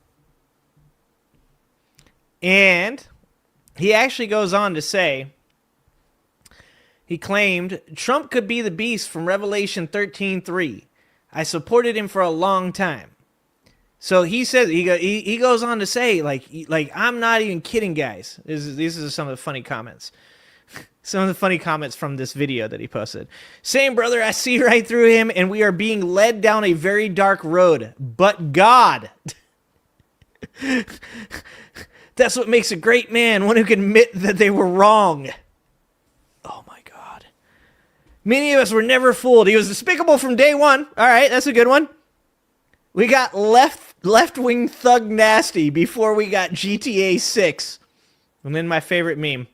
And he actually goes on to say, he claimed Trump could be the beast from Revelation 13:3. I supported him for a long time. So he says, he goes on to say, like I'm not even kidding, guys. These are some of the funny comments. Some of the funny comments from this video that he posted. Same brother, I see right through him, and we are being led down a very dark road. But God. That's what makes a great man, one who can admit that they were wrong. Oh my God. Many of us were never fooled. He was despicable from day one. All right, that's a good one. We got left-wing thug nasty before we got GTA 6. And then my favorite meme.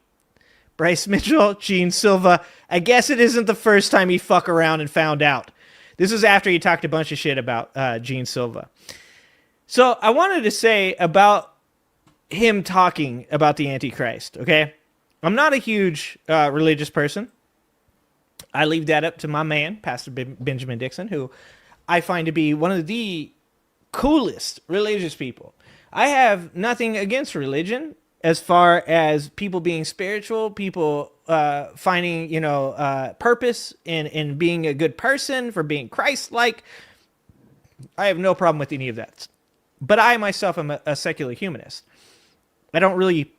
Bryce Mitchell, Gene Silva. I guess it isn't the first time he fuck around and found out. This is after he talked a bunch of shit about Gene Silva. So I wanted to say about him talking about the Antichrist, okay? I'm not a huge religious person. I leave that up to my man, Pastor Benjamin Dixon, who I find to be one of the coolest religious people. I have nothing against religion as far as people being spiritual, people finding, purpose in being a good person, for being Christ-like. I have no problem with any of that. But I myself am a secular humanist. I don't really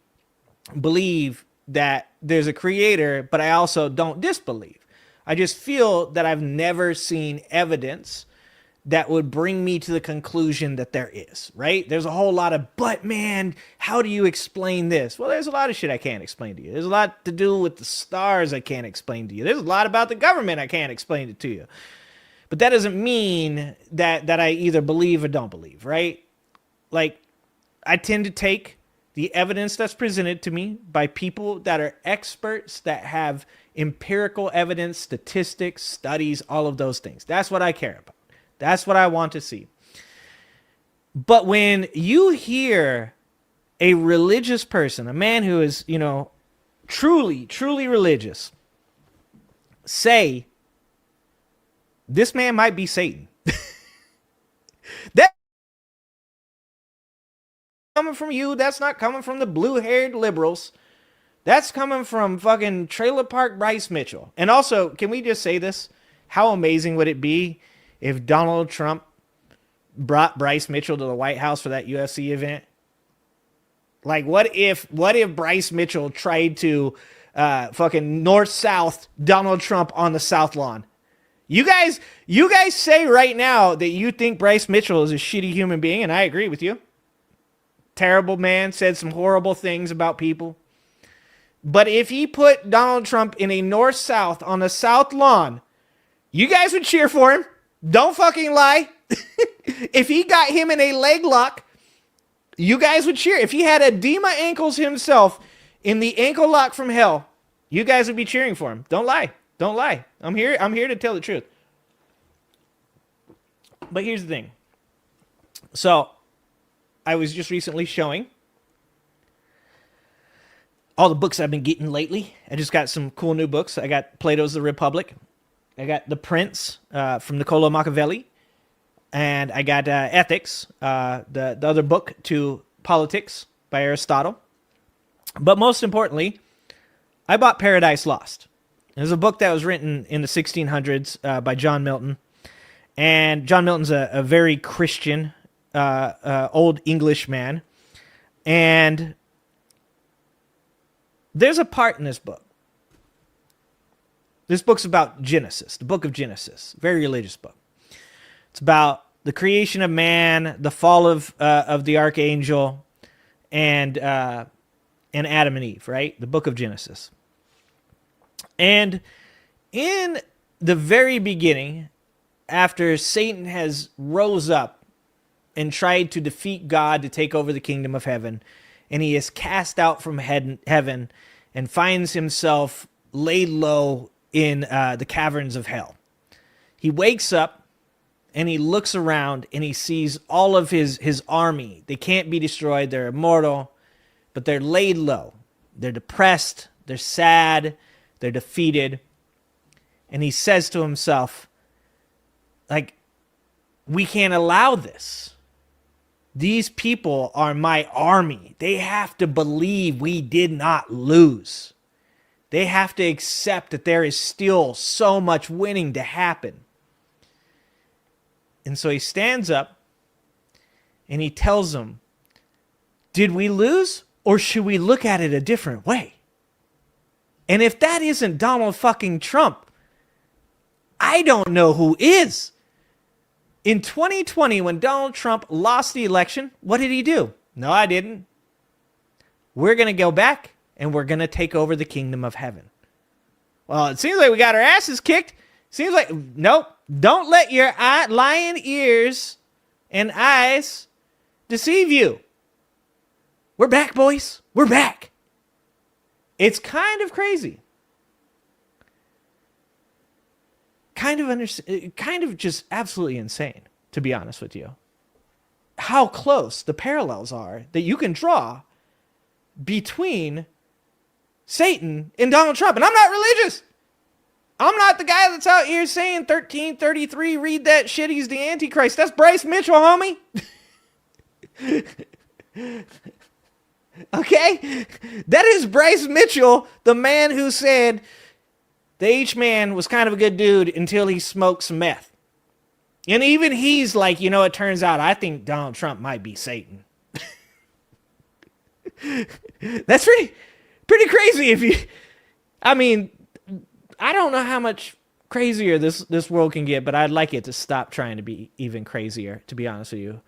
believe that there's a creator, but I also don't disbelieve. I just feel that I've never seen evidence that would bring me to the conclusion that there is, right? There's a whole lot of, but man, how do you explain this? Well, there's a lot of shit I can't explain to you. There's a lot to do with the stars I can't explain to you. There's a lot about the government I can't explain it to you. But that doesn't mean that I either believe or don't believe, right? Like, I tend to take the evidence that's presented to me by people that are experts, that have empirical evidence, statistics, studies, all of those things. That's what I care about. That's what I want to see. But when you hear a religious person, a man who is, truly, truly religious, say, this man might be Satan. coming from you. That's not coming from the blue-haired liberals. That's coming from fucking Trailer Park Bryce Mitchell. And also, can we just say this? How amazing would it be if Donald Trump brought Bryce Mitchell to the White House for that UFC event? Like, what if Bryce Mitchell tried to fucking north-south Donald Trump on the South Lawn? You guys say right now that you think Bryce Mitchell is a shitty human being, and I agree with you. Terrible man, said some horrible things about people. But if he put Donald Trump in a north-south on the South Lawn, you guys would cheer for him. Don't fucking lie. If he got him in a leg lock, you guys would cheer. If he had edema ankles himself in the ankle lock from hell, you guys would be cheering for him. Don't lie. Don't lie. I'm here to tell the truth. But here's the thing. So, I was just recently showing all the books I've been getting lately. I just got some cool new books. I got Plato's The Republic. I got The Prince from Niccolo Machiavelli. And I got Ethics, the other book to Politics by Aristotle. But most importantly, I bought Paradise Lost. It was a book that was written in the 1600s by John Milton. And John Milton's a very Christian, old English man. And there's a part in this book. This book's about Genesis, the book of Genesis. Very religious book. It's about the creation of man, the fall of the archangel, and Adam and Eve, right? The book of Genesis. And in the very beginning, after Satan has rose up and tried to defeat God to take over the kingdom of heaven, and he is cast out from heaven and finds himself laid low in the caverns of hell. He wakes up and he looks around and he sees all of his army. They can't be destroyed. They're immortal, but they're laid low. They're depressed. They're sad. They're defeated. And he says to himself, like, we can't allow this. These people are my army. They have to believe we did not lose. They have to accept that there is still so much winning to happen. And so he stands up and he tells them, did we lose or should we look at it a different way? And if that isn't Donald fucking Trump, I don't know who is. In 2020, when Donald Trump lost the election, what did he do? No, I didn't. We're going to go back and we're going to take over the kingdom of heaven. Well, it seems like we got our asses kicked. Seems like, nope. Don't let your lying ears and eyes deceive you. We're back, boys. We're back. It's kind of crazy. Kind of just absolutely insane, to be honest with you. How close the parallels are that you can draw between Satan and Donald Trump. And I'm not religious. I'm not the guy that's out here saying 1333, read that shit, he's the Antichrist. That's Bryce Mitchell, homie. Okay? That is Bryce Mitchell, the man who said the H-man was kind of a good dude until he smoked some meth. And even he's like, you know, it turns out I think Donald Trump might be Satan. That's pretty crazy if you... I mean, I don't know how much crazier this world can get, but I'd like it to stop trying to be even crazier, to be honest with you.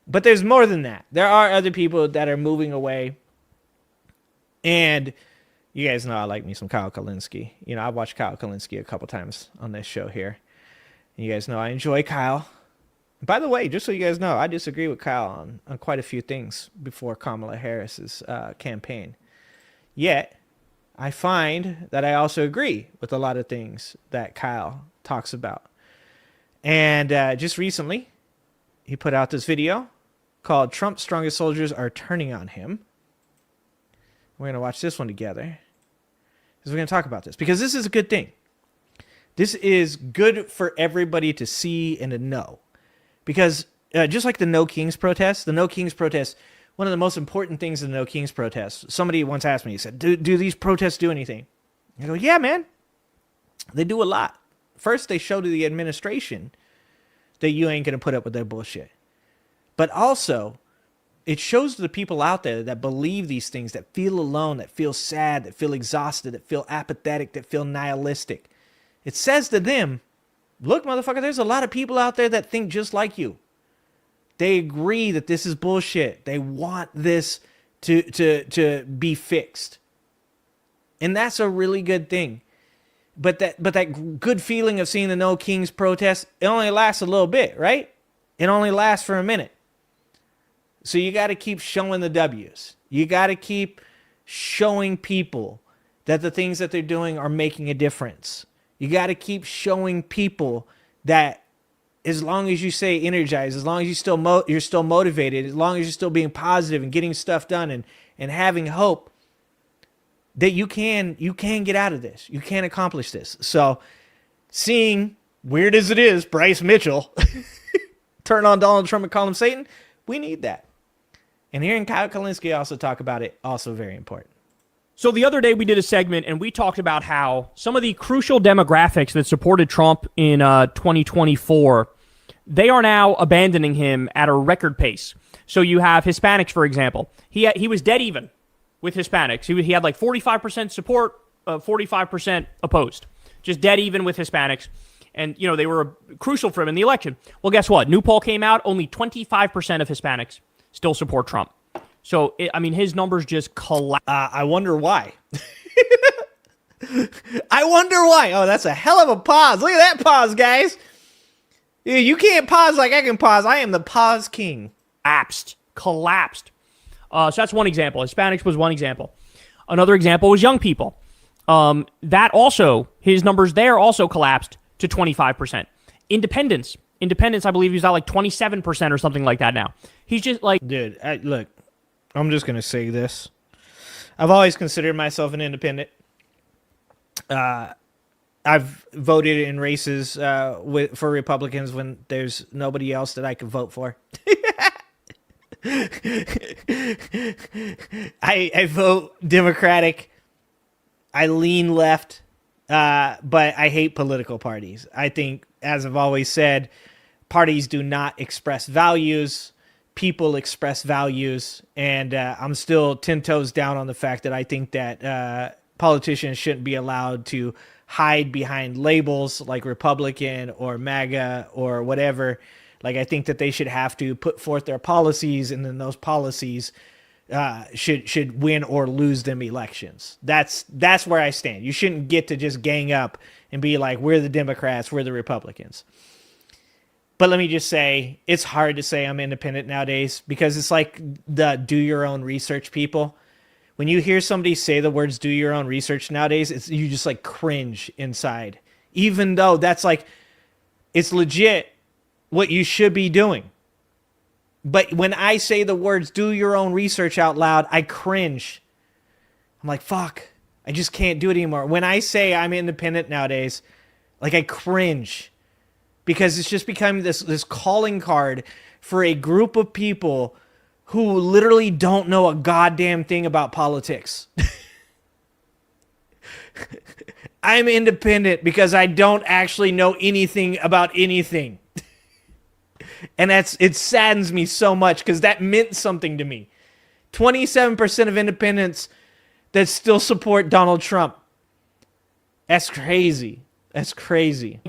But there's more than that. There are other people that are moving away. And you guys know I like me some Kyle Kalinske. You know, I watched Kyle Kalinske a couple times on this show here. And you guys know I enjoy Kyle. By the way, just so you guys know, I disagree with Kyle on quite a few things before Kamala Harris's campaign. Yet, I find that I also agree with a lot of things that Kyle talks about. And just recently, he put out this video called Trump's Strongest Soldiers Are Turning on Him. We're going to watch this one together. Because we're going to talk about this. Because this is a good thing. This is good for everybody to see and to know. Because just like the No Kings protest one of the most important things in the No Kings protests. Somebody once asked me, he said, do these protests do anything? I go, yeah, man. They do a lot. First, they show to the administration that you ain't going to put up with their bullshit. But also, it shows to the people out there that believe these things, that feel alone, that feel sad, that feel exhausted, that feel apathetic, that feel nihilistic. It says to them, look, motherfucker, there's a lot of people out there that think just like you. They agree that this is bullshit. They want this to be fixed. And that's a really good thing. But that good feeling of seeing the No Kings protest, it only lasts a little bit, right? It only lasts for a minute. So you got to keep showing the W's. You got to keep showing people that the things that they're doing are making a difference. You got to keep showing people that as long as you stay energized, as long as you're still motivated, as long as you're still being positive and getting stuff done and having hope, that you can get out of this. You can accomplish this. So seeing, weird as it is, Bryce Mitchell turn on Donald Trump and call him Satan, we need that. And hearing Kyle Kalinske also talk about it, also very important. So the other day we did a segment and we talked about how some of the crucial demographics that supported Trump in 2024, they are now abandoning him at a record pace. So you have Hispanics, for example. He was dead even with Hispanics. He had like 45% support, 45% opposed. Just dead even with Hispanics. And, you know, they were crucial for him in the election. Well, guess what? New poll came out. Only 25% of Hispanics still support Trump. So, his numbers just collapse. I wonder why. I wonder why. Oh, that's a hell of a pause. Look at that pause, guys. You can't pause like I can pause. I am the pause king. Collapsed. So that's one example. Hispanics was one example. Another example was young people. That also, his numbers there also collapsed to 25%. Independents, I believe he's at like 27% or something like that now. He's just like... Dude, look, I'm just going to say this. I've always considered myself an independent. I've voted in races for Republicans when there's nobody else that I could vote for. I vote Democratic. I lean left, but I hate political parties. I think, as I've always said, parties do not express values. People express values, and I'm still 10 toes down on the fact that I think that politicians shouldn't be allowed to hide behind labels like Republican or MAGA or whatever. Like, I think that they should have to put forth their policies, and then those policies should win or lose them elections. That's where I stand. You shouldn't get to just gang up and be like, we're the Democrats, we're the Republicans. But let me just say, it's hard to say I'm independent nowadays because it's like the do your own research people. When you hear somebody say the words do your own research nowadays, you just like cringe inside. Even though that's like, it's legit what you should be doing. But when I say the words do your own research out loud, I cringe. I'm like, fuck, I just can't do it anymore. When I say I'm independent nowadays, like I cringe. Because it's just become this calling card for a group of people who literally don't know a goddamn thing about politics. I'm independent because I don't actually know anything about anything. And it saddens me so much because that meant something to me. 27% of independents that still support Donald Trump. That's crazy. That's crazy.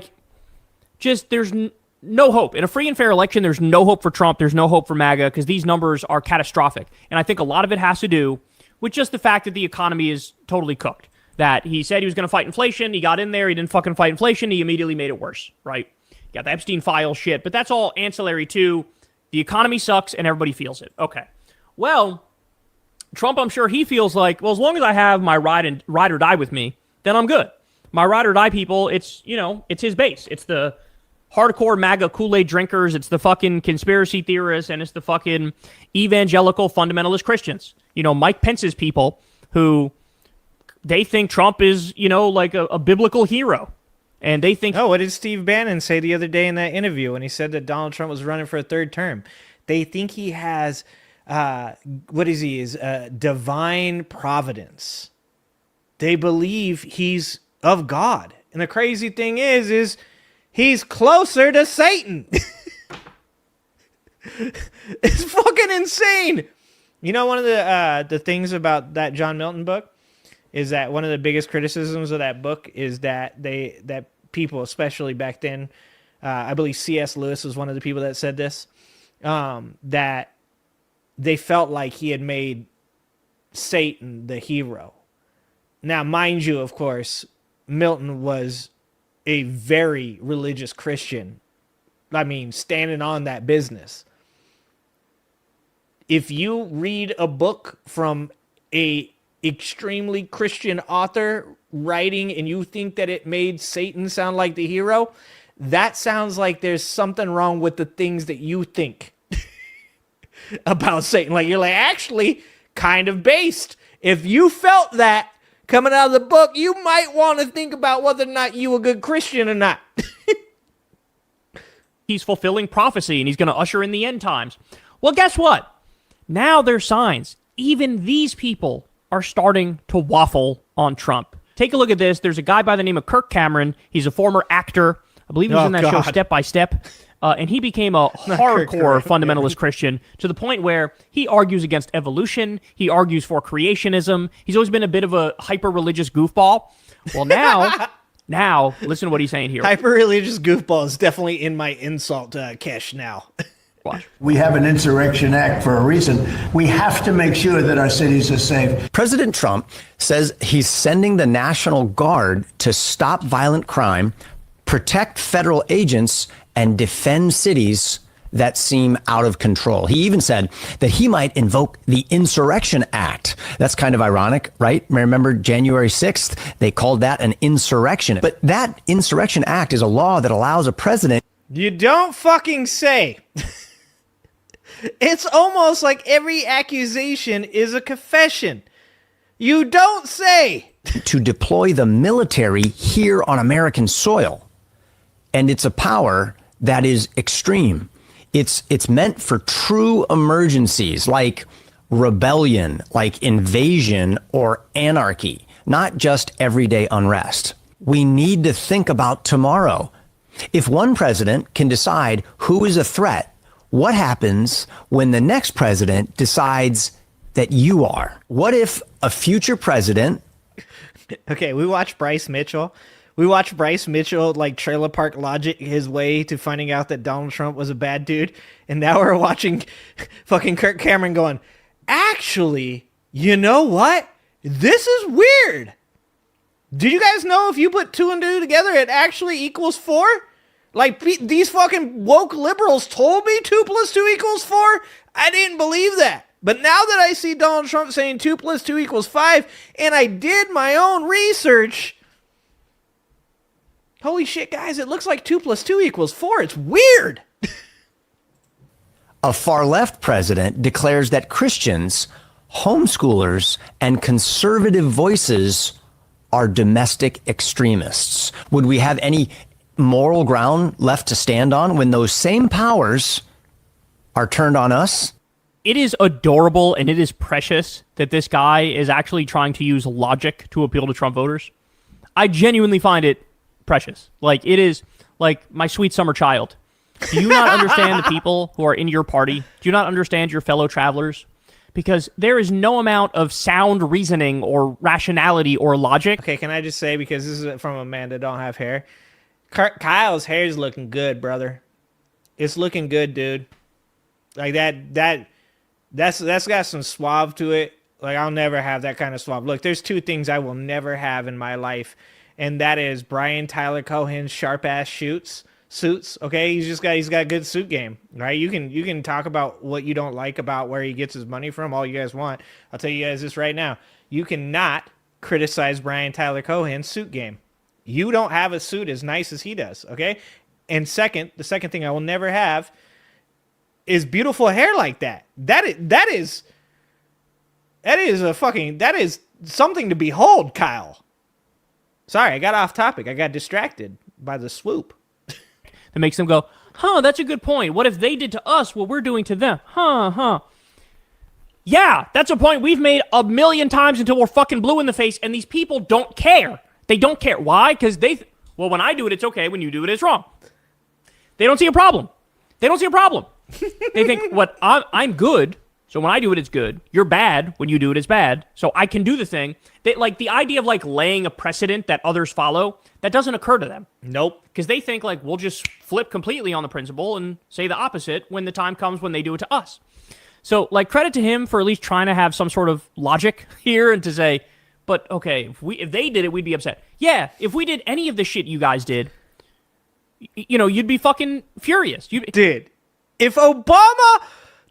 Just there's no hope. In a free and fair election, there's no hope for Trump. There's no hope for MAGA because these numbers are catastrophic. And I think a lot of it has to do with just the fact that the economy is totally cooked. That he said he was going to fight inflation. He got in there. He didn't fucking fight inflation. He immediately made it worse, right? Got the Epstein file shit. But that's all ancillary to the economy sucks and everybody feels it. Okay. Well, Trump, I'm sure he feels like, well, as long as I have my ride or die with me, then I'm good. My ride or die people, it's his base. It's the hardcore MAGA Kool-Aid drinkers, it's the fucking conspiracy theorists, and it's the fucking evangelical fundamentalist Christians. Mike Pence's people who they think Trump is, like a biblical hero. And they think... Oh, what did Steve Bannon say the other day in that interview when he said that Donald Trump was running for a third term? They think he has what is he? Is divine providence. They believe he's of God. And the crazy thing is he's closer to Satan. It's fucking insane. You know, one of the things about that John Milton book is that one of the biggest criticisms of that book is that people, especially back then, I believe C.S. Lewis was one of the people that said this, that they felt like he had made Satan the hero. Now, mind you, of course, Milton was a very religious Christian. I mean, standing on that business. If you read a book from a extremely Christian author writing and you think that it made Satan sound like the hero, that sounds like there's something wrong with the things that you think about Satan. Like, you're like, actually, kind of based. If you felt that coming out of the book, you might want to think about whether or not you a good Christian or not. He's fulfilling prophecy and he's going to usher in the end times. Well, guess what? Now there's signs. Even these people are starting to waffle on Trump. Take a look at this. There's a guy by the name of Kirk Cameron. He's a former actor. I believe he was in that show Step by Step. And he became a hardcore fundamentalist Christian to the point where he argues against evolution. He argues for creationism. He's always been a bit of a hyper-religious goofball. Well, now, listen to what he's saying here. Hyper-religious goofball is definitely in my insult cache now. Watch. We have an insurrection act for a reason. We have to make sure that our cities are safe. President Trump says he's sending the National Guard to stop violent crime, protect federal agents, and defend cities that seem out of control. He even said that he might invoke the Insurrection Act. That's kind of ironic, right? Remember January 6th? They called that an insurrection. But that Insurrection Act is a law that allows a president... You don't fucking say. It's almost like every accusation is a confession. You don't say. ...to deploy the military here on American soil. And it's a power that is extreme. It's meant for true emergencies like rebellion, like invasion or anarchy, not just everyday unrest. We need to think about tomorrow. If one president can decide who is a threat, what happens when the next president decides that you are? What if a future president... Okay, we watched Bryce Mitchell. Like trailer park logic his way to finding out that Donald Trump was a bad dude. And now we're watching fucking Kirk Cameron going, actually, you know what? This is weird. Do you guys know if you put 2 and 2 together, it actually equals 4? Like, these fucking woke liberals told me 2 + 2 = 4. I didn't believe that. But now that I see Donald Trump saying 2 + 2 = 5, and I did my own research... Holy shit, guys, it looks like 2 + 2 = 4. It's weird. A far-left president declares that Christians, homeschoolers, and conservative voices are domestic extremists. Would we have any moral ground left to stand on when those same powers are turned on us? It is adorable and it is precious that this guy is actually trying to use logic to appeal to Trump voters. I genuinely find it precious. Like, it is like my sweet summer child. Do you not understand the people who are in your party? Do you not understand your fellow travelers? Because there is no amount of sound reasoning or rationality or logic. Okay, can I just say, because this is from a man that don't have hair, Kyle's hair is looking good, brother. It's looking good, dude. Like that's got some suave to it. Like, I'll never have that kind of suave. Look, there's 2 things I will never have in my life. And that is Brian Tyler Cohen's sharp ass suits. Okay, he's got a good suit game, right? You can talk about what you don't like about where he gets his money from, all you guys want. I'll tell you guys this right now: you cannot criticize Brian Tyler Cohen's suit game. You don't have a suit as nice as he does, okay? And the second thing I will never have is beautiful hair like that. That is something to behold, Kyle. Sorry, I got off topic. I got distracted by the swoop. That makes them go, huh, that's a good point. What if they did to us what we're doing to them? Huh. Yeah, that's a point we've made a million times until we're fucking blue in the face, and these people don't care. They don't care. Why? Because well, when I do it, it's okay. When you do it, it's wrong. They don't see a problem. They don't see a problem. They think, I'm good, so when I do it, it's good. You're bad. When you do it, it's bad. So I can do the thing. The idea of, laying a precedent that others follow, that doesn't occur to them. Nope. Because they think, we'll just flip completely on the principle and say the opposite when the time comes when they do it to us. So, credit to him for at least trying to have some sort of logic here and to say, but, okay, if they did it, we'd be upset. Yeah, if we did any of the shit you guys did, you'd be fucking furious. Dude, if Obama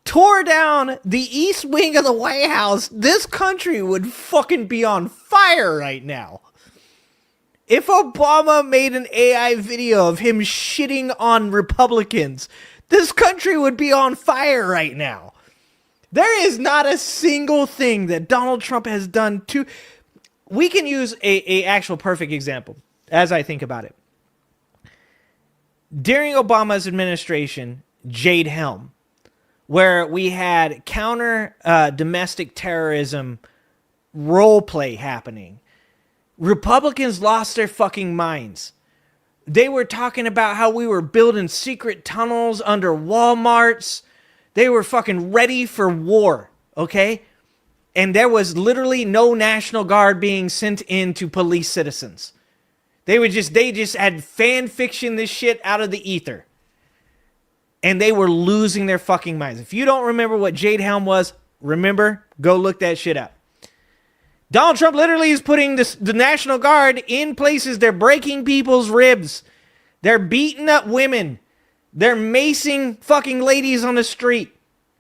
tore down the east wing of the White House, this country would fucking be on fire right now. If Obama made an AI video of him shitting on Republicans, this country would be on fire right now. There is not a single thing that Donald Trump has done to... We can use a actual perfect example, as I think about it. During Obama's administration, Jade Helm, where we had counter domestic terrorism role play happening, Republicans lost their fucking minds. They were talking about how we were building secret tunnels under Walmarts. They were fucking ready for war, okay? And there was literally no National Guard being sent in to police citizens. They just had fan fiction this shit out of the ether. And they were losing their fucking minds. If you don't remember what Jade Helm was, remember, go look that shit up. Donald Trump literally is putting the National Guard in places. They're breaking people's ribs. They're beating up women. They're macing fucking ladies on the street.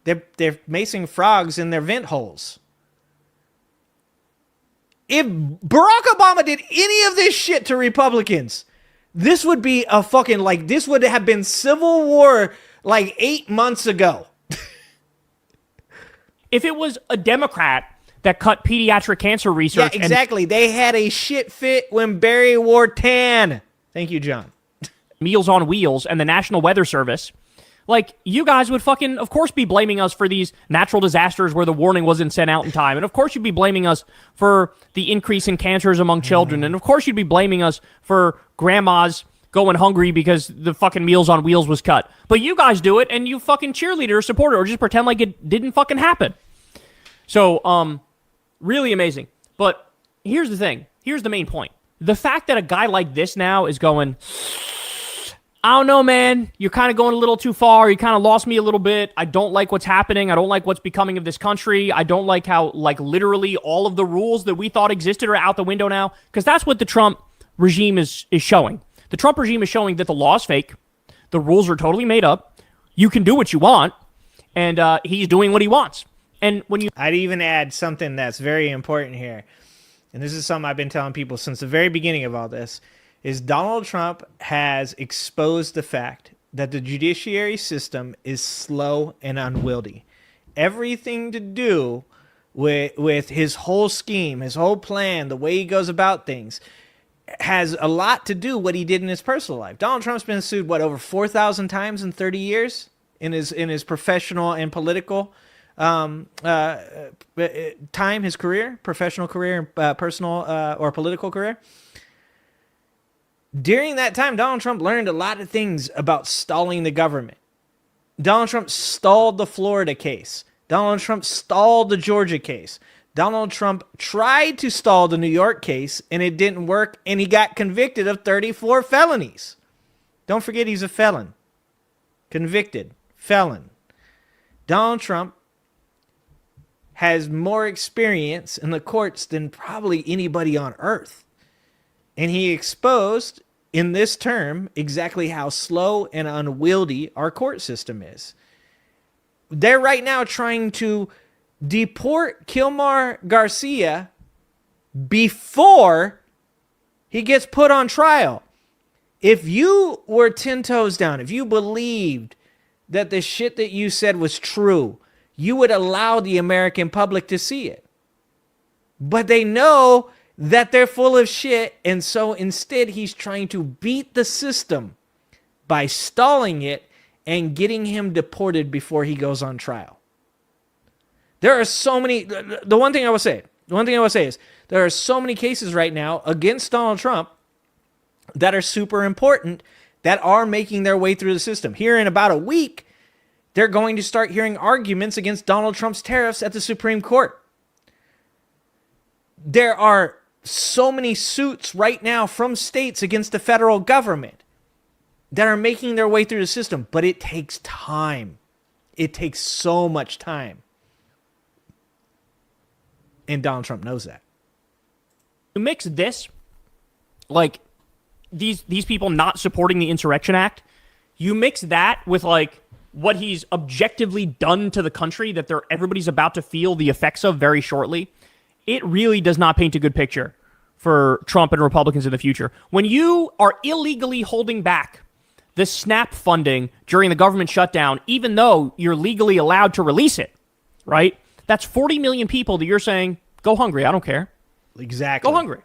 They're macing frogs in their vent holes. If Barack Obama did any of this shit to Republicans, this would be a fucking, this would have been civil war 8 months ago. If it was a Democrat that cut pediatric cancer research... Yeah, exactly. They had a shit fit when Barry wore tan. Thank you, John. Meals on Wheels and the National Weather Service... you guys would fucking, of course, be blaming us for these natural disasters where the warning wasn't sent out in time. And of course, you'd be blaming us for the increase in cancers among children. And of course, you'd be blaming us for grandmas going hungry because the fucking Meals on Wheels was cut. But you guys do it, and you fucking cheerleader, support it, or just pretend like it didn't fucking happen. So, really amazing. But here's the thing. Here's the main point. The fact that a guy like this now is going... I don't know, man. You're kind of going a little too far. You kind of lost me a little bit. I don't like what's happening. I don't like what's becoming of this country. I don't like how, literally all of the rules that we thought existed are out the window now. Because that's what the Trump regime is showing. The Trump regime is showing that the law is fake. The rules are totally made up. You can do what you want. And he's doing what he wants. And when you... I'd even add something that's very important here. And this is something I've been telling people since the very beginning of all this. Is Donald Trump has exposed the fact that the judiciary system is slow and unwieldy. Everything to do with his whole scheme, his whole plan, the way he goes about things, has a lot to do what he did in his personal life. Donald Trump's been sued, over 4,000 times in 30 years in his professional and political time, his career, professional career, personal or political career. During that time, Donald Trump learned a lot of things about stalling the government. Donald Trump stalled the Florida case. Donald Trump stalled the Georgia case. Donald Trump tried to stall the New York case, and it didn't work, and he got convicted of 34 felonies. Don't forget he's a felon. Convicted. Felon. Donald Trump has more experience in the courts than probably anybody on earth. And he exposed, in this term, exactly how slow and unwieldy our court system is. They're right now trying to deport Kilmar Garcia before he gets put on trial. If you were 10 toes down, if you believed that the shit that you said was true, you would allow the American public to see it. But they know that they're full of shit, and so instead he's trying to beat the system by stalling it and getting him deported before he goes on trial. There are so many. The one thing I will say is there are so many cases right now against Donald Trump that are super important that are making their way through the system. Here in about a week, they're going to start hearing arguments against Donald Trump's tariffs at the Supreme Court. There are so many suits right now from states against the federal government that are making their way through the system, but it takes time. It takes so much time. And Donald Trump knows that. You mix this, like these people not supporting the Insurrection Act, you mix that with like what he's objectively done to the country that everybody's about to feel the effects of very shortly, it really does not paint a good picture for Trump and Republicans in the future. When you are illegally holding back the SNAP funding during the government shutdown, even though you're legally allowed to release it, right? That's 40 million people that you're saying, go hungry, I don't care. Exactly. Go hungry.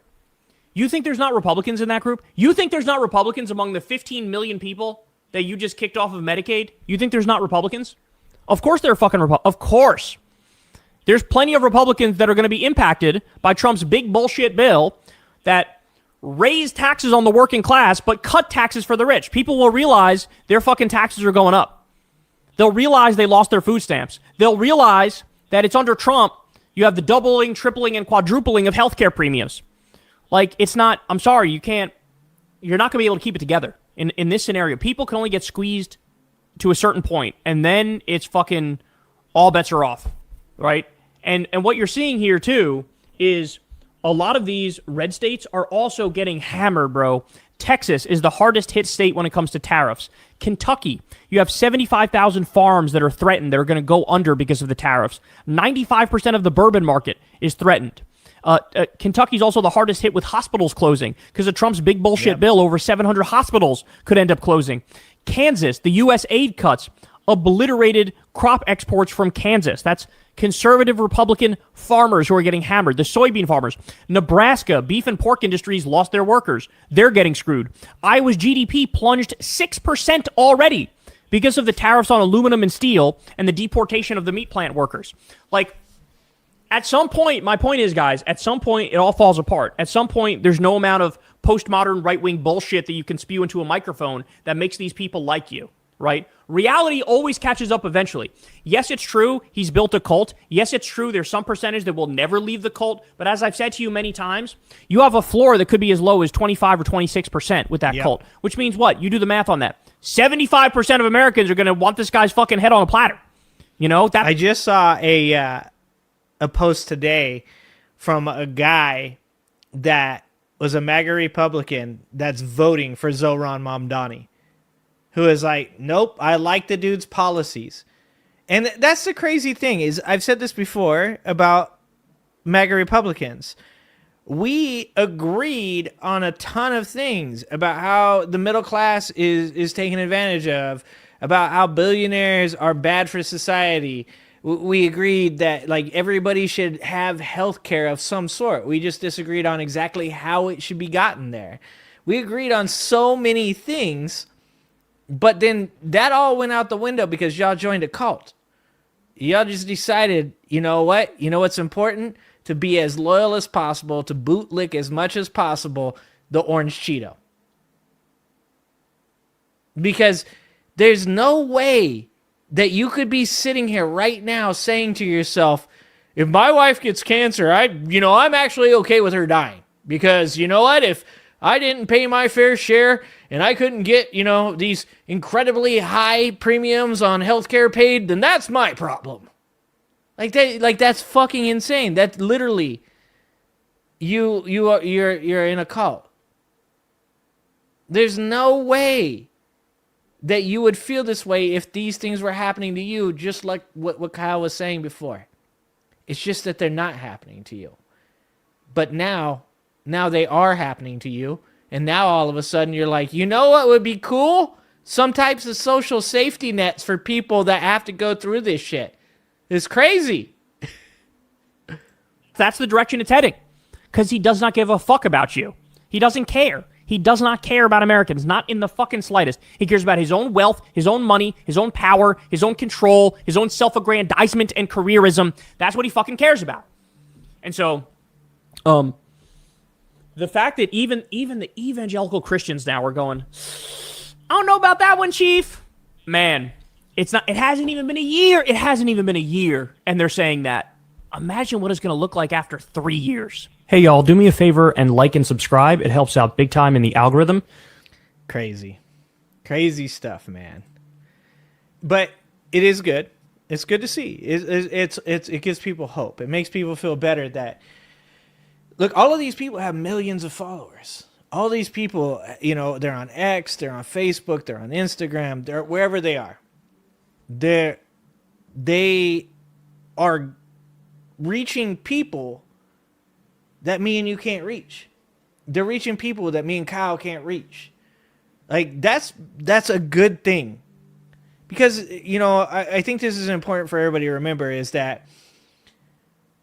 You think there's not Republicans in that group? You think there's not Republicans among the 15 million people that you just kicked off of Medicaid? You think there's not Republicans? Of course there are fucking Republicans. Of course. There's plenty of Republicans that are going to be impacted by Trump's big bullshit bill that raised taxes on the working class but cut taxes for the rich. People will realize their fucking taxes are going up. They'll realize they lost their food stamps. They'll realize that it's under Trump, you have the doubling, tripling, and quadrupling of healthcare premiums. Like, it's not, I'm sorry, you're not going to be able to keep it together. In this scenario, people can only get squeezed to a certain point, and then it's fucking, all bets are off, right? And what you're seeing here, too, is a lot of these red states are also getting hammered, bro. Texas is the hardest hit state when it comes to tariffs. Kentucky, you have 75,000 farms that are threatened that are going to go under because of the tariffs. 95% of the bourbon market is threatened. Kentucky's also the hardest hit with hospitals closing because of Trump's big bullshit bill. Over 700 hospitals could end up closing. Kansas, the U.S. aid cuts obliterated crop exports from Kansas. That's conservative Republican farmers who are getting hammered. The soybean farmers. Nebraska, beef and pork industries lost their workers. They're getting screwed. Iowa's GDP plunged 6% already because of the tariffs on aluminum and steel and the deportation of the meat plant workers. Like, at some point, my point is, guys, at some point, it all falls apart. At some point, there's no amount of postmodern right-wing bullshit that you can spew into a microphone that makes these people like you, right? Reality always catches up eventually. Yes, it's true, he's built a cult. Yes, it's true, there's some percentage that will never leave the cult. But as I've said to you many times, you have a floor that could be as low as 25 or 26% with that cult. Which means what? You do the math on that. 75% of Americans are going to want this guy's fucking head on a platter. You know? I just saw a post today from a guy that was a MAGA Republican that's voting for Zohran Mamdani, who is like, nope, I like the dude's policies. And that's the crazy thing is, I've said this before about MAGA Republicans. We agreed on a ton of things about how the middle class is taken advantage of, about how billionaires are bad for society. We agreed that like everybody should have health care of some sort. We just disagreed on exactly how it should be gotten there. We agreed on so many things, but then that all went out the window because y'all joined a cult. Y'all just decided, you know what? You know what's important? To be as loyal as possible, to bootlick as much as possible the orange Cheeto. Because there's no way that you could be sitting here right now saying to yourself, if my wife gets cancer, I'm actually okay with her dying. Because you know what? If I didn't pay my fair share and I couldn't get, these incredibly high premiums on healthcare paid, then that's my problem. That's fucking insane. That's literally you're in a cult. There's no way that you would feel this way if these things were happening to you, just like what Kyle was saying before. It's just that they're not happening to you. But now they are happening to you, and now all of a sudden you're like, you know what would be cool? Some types of social safety nets for people that have to go through this shit. It's crazy. That's the direction it's heading. Because he does not give a fuck about you. He doesn't care. He does not care about Americans, not in the fucking slightest. He cares about his own wealth, his own money, his own power, his own control, his own self-aggrandizement and careerism. That's what he fucking cares about. And so, the fact that even the evangelical Christians now are going, I don't know about that one, Chief. Man, it hasn't even been a year. It hasn't even been a year. And they're saying that. Imagine what it's going to look like after 3 years. Hey, y'all, do me a favor and like and subscribe. It helps out big time in the algorithm. Crazy stuff, man. But it is good. It's good to see. It gives people hope. It makes people feel better that, look, all of these people have millions of followers. All these people, you know, they're on X, they're on Facebook, they're on Instagram, they're wherever they are. They are reaching people that me and you can't reach. They're reaching people that me and Kyle can't reach. Like, that's a good thing. Because, you know, I think this is important for everybody to remember, is that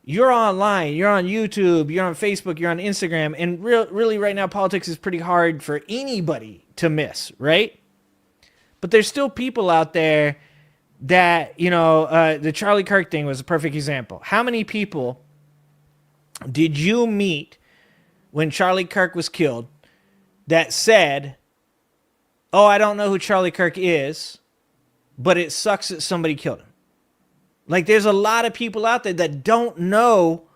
you're online, you're on YouTube, you're on Facebook, you're on Instagram, and really right now politics is pretty hard for anybody to miss, right? But there's still people out there that, you know, the Charlie Kirk thing was a perfect example. How many people did you meet when Charlie Kirk was killed that said, oh, I don't know who Charlie Kirk is, but it sucks that somebody killed him? Like, there's a lot of people out there that don't know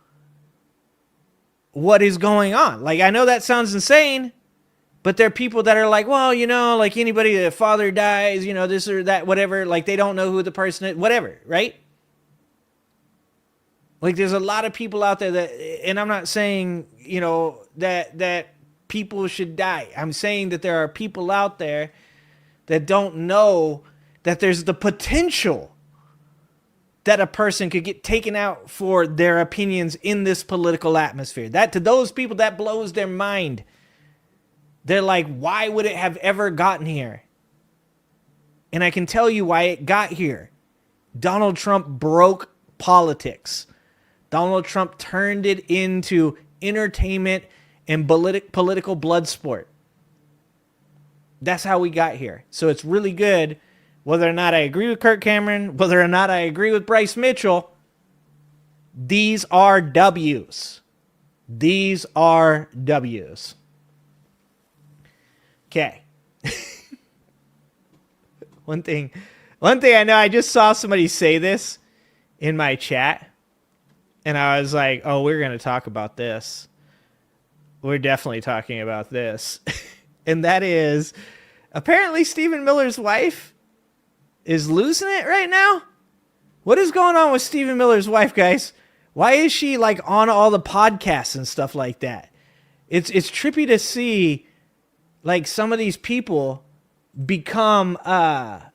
what is going on. Like, I know that sounds insane, but there are people that are like, well, you know, like anybody, the father dies, you know, this or that, whatever. Like, they don't know who the person is, whatever, right? Like, there's a lot of people out there that, and I'm not saying, you know, that people should die. I'm saying that there are people out there that don't know that there's the potential that a person could get taken out for their opinions in this political atmosphere. That, to those people, that blows their mind. They're like, why would it have ever gotten here? And I can tell you why it got here. Donald Trump broke politics. Donald Trump turned it into entertainment and political blood sport. That's how we got here. So it's really good. Whether or not I agree with Kirk Cameron, whether or not I agree with Bryce Mitchell, these are W's. These are W's. Okay. One thing I know, I just saw somebody say this in my chat, and I was like, oh, we're going to talk about this. We're definitely talking about this. And that is, apparently Stephen Miller's wife is losing it right now. What is going on with Stephen Miller's wife, guys? Why is she like on all the podcasts and stuff like that? It's trippy to see like some of these people become all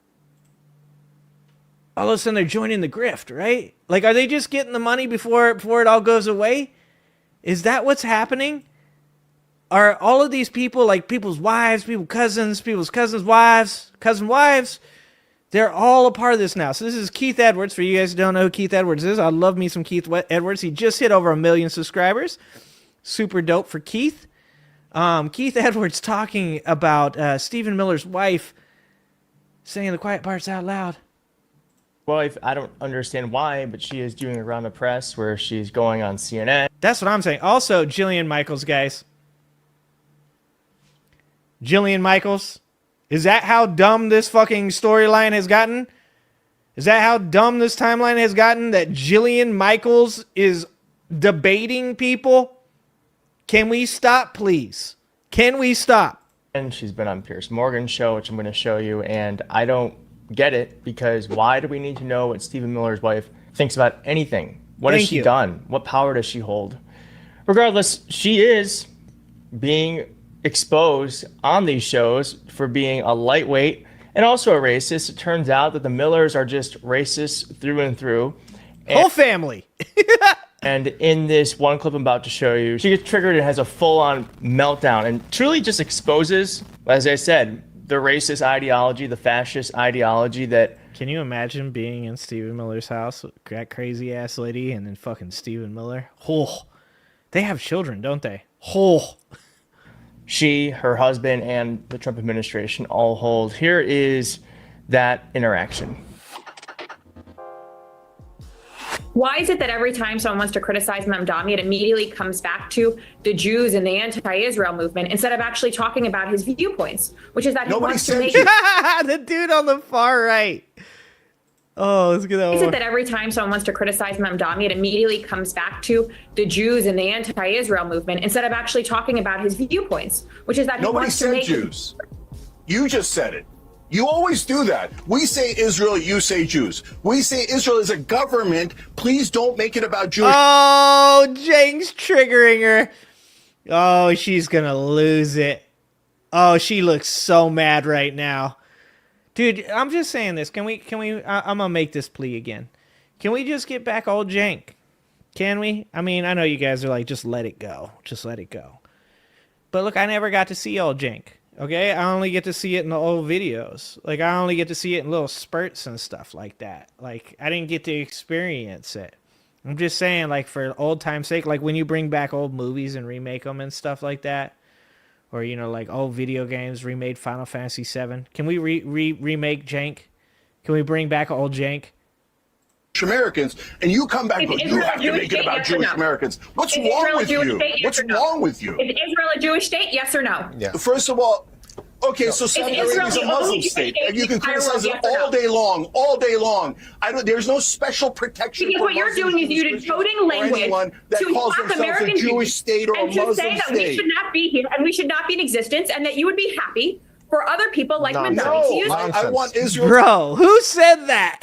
of a sudden they're joining the grift, right? Like, are they just getting the money before it all goes away? Is that what's happening? Are all of these people, like people's wives, people's cousins' wives, cousin wives, they're all a part of this now. So this is Keith Edwards. For you guys who don't know who Keith Edwards is, I love me some Keith Edwards. He just hit over 1 million subscribers. Super dope for Keith. Keith Edwards talking about Stephen Miller's wife saying the quiet parts out loud. Wife, I don't understand why, but she is doing around the press where she's going on CNN. That's what I'm saying. Also, Jillian Michaels, guys. Jillian Michaels. Is that how dumb this fucking storyline has gotten? Is that how dumb this timeline has gotten? That Jillian Michaels is debating people? Can we stop, please? Can we stop? And she's been on Piers Morgan's show, which I'm going to show you, and I don't get it, because why do we need to know what Stephen Miller's wife thinks about anything? What has she done? What power does she hold? Regardless, she is being exposed on these shows for being a lightweight and also a racist. It turns out that the Millers are just racist through and through. Whole family. And in this one clip I'm about to show you, she gets triggered and has a full-on meltdown and truly just exposes, as I said, the racist ideology, the fascist ideology that... Can you imagine being in Stephen Miller's house with that crazy-ass lady and then fucking Stephen Miller? Oh, they have children, don't they? Oh. she, her husband, and the Trump administration all hold. Here is that interaction. Why is it that every time someone wants to criticize Mamdani, it immediately comes back to the Jews and the anti-Israel movement instead of actually talking about his viewpoints, which is that he wants to make the dude on the far right. Oh, let's get that. Why is it that every time someone wants to criticize Mamdani, it immediately comes back to the Jews and the anti-Israel movement instead of actually talking about his viewpoints, which is that he Nobody wants to said make Jews. You just said it. You always do that. We say Israel, you say Jews. We say Israel is a government. Please don't make it about Jewish. Oh, Jank's triggering her. Oh, she's gonna lose it. Oh, she looks so mad right now. Dude, I'm just saying this. Can we, I'm gonna make this plea again. Can we just get back old Jank? Can we? I mean, I know you guys are like, just let it go. Just let it go. But look, I never got to see old Jank. Okay, I only get to see it in the old videos. Like, I only get to see it in little spurts and stuff like that. Like, I didn't get to experience it. I'm just saying, like, for old time's sake, like when you bring back old movies and remake them and stuff like that, or, you know, like old video games, remade Final Fantasy VII. Can we remake Jank? Can we bring back old Jank? Americans, and you come back, but you have to make it about Jewish Americans. What's wrong with you? What's wrong with you? Is Israel a Jewish state? Yes or no? Yeah. First of all, okay, so Saudi Arabia is a Muslim state, and you can criticize it all day long, all day long. There's no special protection. Because for what you're doing is you're decoding language that to calls mock themselves American a Jewish state or a and to Muslim say that state. we should not be here and we should not be in existence, and that you would be happy for other people like Mamdani to use I want Israel. Bro, who said that?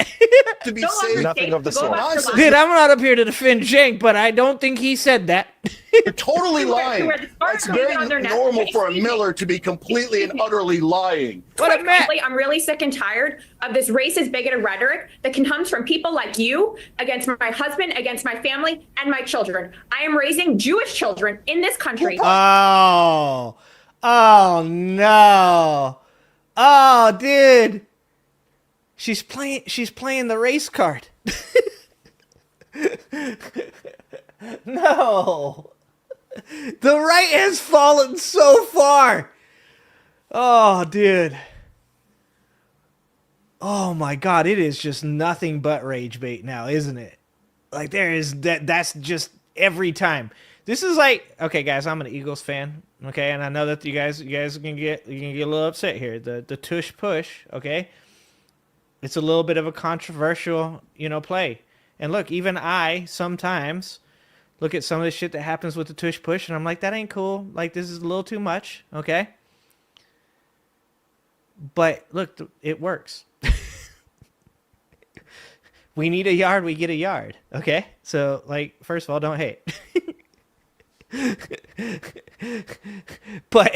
to be saved. Nothing of the sort. Dude, I'm not up here to defend Jank, but I don't think he said that. You're totally lying. It's very normal for a Miller to be completely and utterly lying. Quite frankly, I'm really sick and tired of this racist, bigoted rhetoric that comes from people like you against my husband, against my family, and my children. I am raising Jewish children in this country. Oh no. Oh, dude. She's playing the race card. No. The right has fallen so far. Oh, dude. Oh my God, it is just nothing but rage bait now, isn't it? Like that's just every time. This is like, okay, guys, I'm an Eagles fan, okay, and I know that you guys can get a little upset here. The tush push, okay, it's a little bit of a controversial, play. And look, even I sometimes look at some of the shit that happens with the tush push, and I'm like, that ain't cool. Like, this is a little too much, okay. But look, it works. We need a yard, we get a yard, okay. So, like, first of all, don't hate. But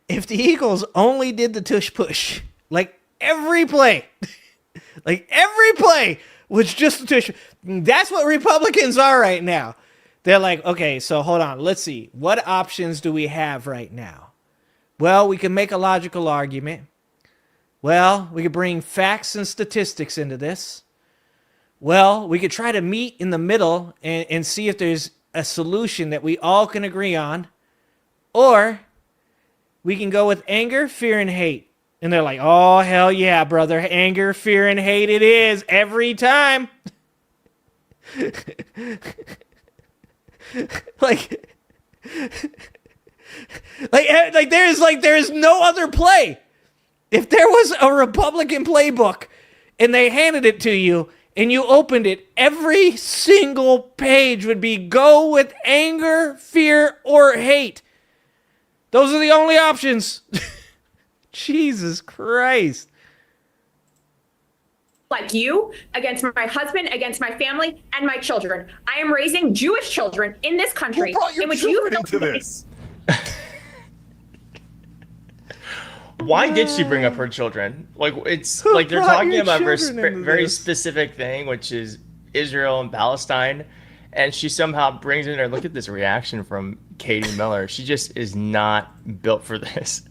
if the Eagles only did the tush push, like every play was just the tush. That's what Republicans are right now. They're like, okay, so hold on, let's see, what options do we have right now? Well, we can make a logical argument. Well, we could bring facts and statistics into this. Well, we could try to meet in the middle and see if there's a solution that we all can agree on, or we can go with anger, fear, and hate. And they're like, oh, hell yeah, brother. Anger, fear, and hate it is every time. like there is no other play. If there was a Republican playbook and they handed it to you, and you opened it, every single page would be go with anger, fear, or hate. Those are the only options. Jesus Christ. Like you, against my husband, against my family, and my children. I am raising Jewish children in this country. Who brought your children into this? Why did she bring up her children? Like, it's like they're talking about a very specific thing, which is Israel and Palestine, and she somehow brings in her. Look at this reaction from Katie Miller. She just is not built for this.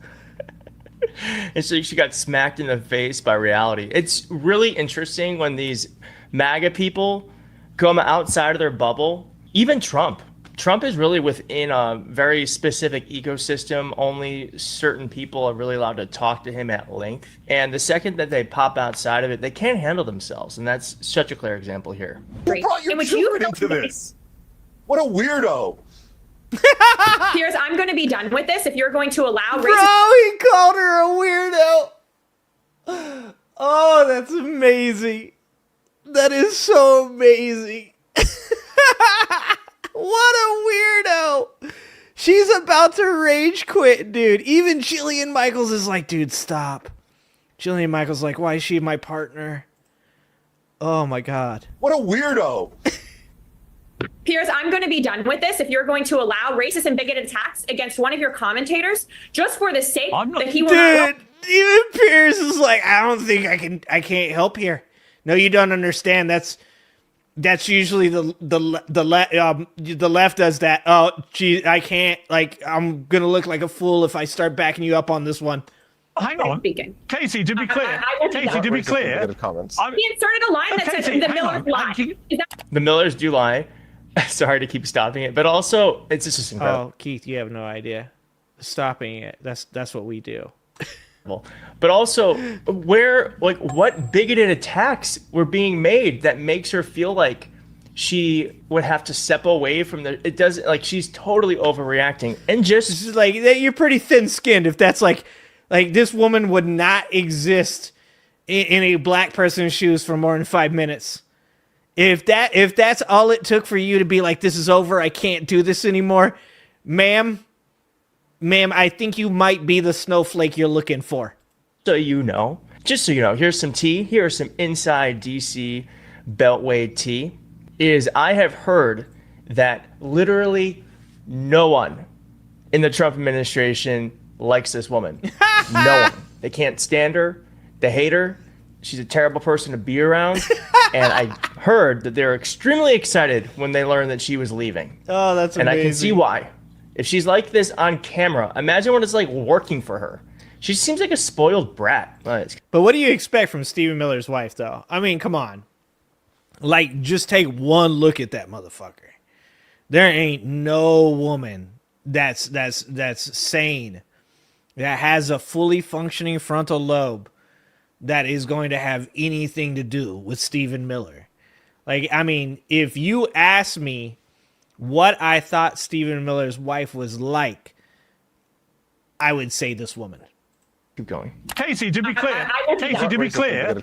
And so she got smacked in the face by reality. It's really interesting when these MAGA people come outside of their bubble. Even Trump Trump is really within a very specific ecosystem. Only certain people are really allowed to talk to him at length. And the second that they pop outside of it, they can't handle themselves. And that's such a clear example here. Who brought your children into this? What a weirdo. Piers, I'm going to be done with this if you're going to allow Bro, he called her a weirdo. Oh, that's amazing. That is so amazing. What a weirdo. She's about to rage quit, dude. Even Jillian Michaels is like, dude, stop. Jillian Michaels like, why is she my partner? Oh my God. What a weirdo. Piers, I'm going to be done with this if you're going to allow racist and bigoted attacks against one of your commentators just for the sake that he will not. Dude, even Piers is like, I don't think I can't help here. No, you don't understand. That's usually the left does that. Oh, gee, I can't. Like, I'm gonna look like a fool if I start backing you up on this one. Hang on, Katie. To be clear, comments. He inserted a line that says the Millers lie. The Millers do lie. Sorry to keep stopping it, but also it's just incredible. Oh, Keith, you have no idea. Stopping it. That's what we do. But also, what bigoted attacks were being made that makes her feel like she would have to step away from the? It doesn't, like, she's totally overreacting and just like you're pretty thin-skinned if that's like this woman would not exist in a black person's shoes for more than 5 minutes. If that's all it took for you to be like, this is over, I can't do this anymore, ma'am, I think you might be the snowflake you're looking for. Just so you know, here's some tea. Here's some inside DC Beltway tea. I have heard that literally no one in the Trump administration likes this woman. No one. They can't stand her. They hate her. She's a terrible person to be around. And I heard that they're extremely excited when they learned that she was leaving. Oh, that's amazing. And I can see why. If she's like this on camera, imagine what it's like working for her. She seems like a spoiled brat. But what do you expect from Stephen Miller's wife, though? I mean, come on. Like, just take one look at that motherfucker. There ain't no woman that's sane, that has a fully functioning frontal lobe, that is going to have anything to do with Stephen Miller. Like, I mean, if you ask me what I thought Stephen Miller's wife was like, I would say this woman. Keep going. Katie, to be clear, He inserted a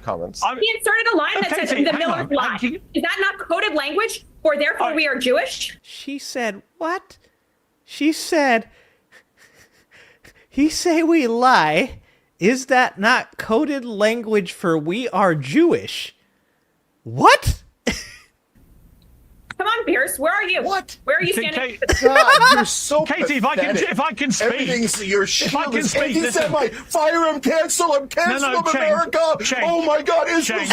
line that says the Millers lie. Is that not coded language for therefore we are Jewish? She said, what? She said, he say we lie. Is that not coded language for we are Jewish? What? Come on, Pierce. Where are you? What? Where are you standing? God, you're so Katie, pathetic. if I can speak. Everything's your shield is speak, anti-Semite. Fire him, cancel him, cancel him, America. Oh my God, Israel's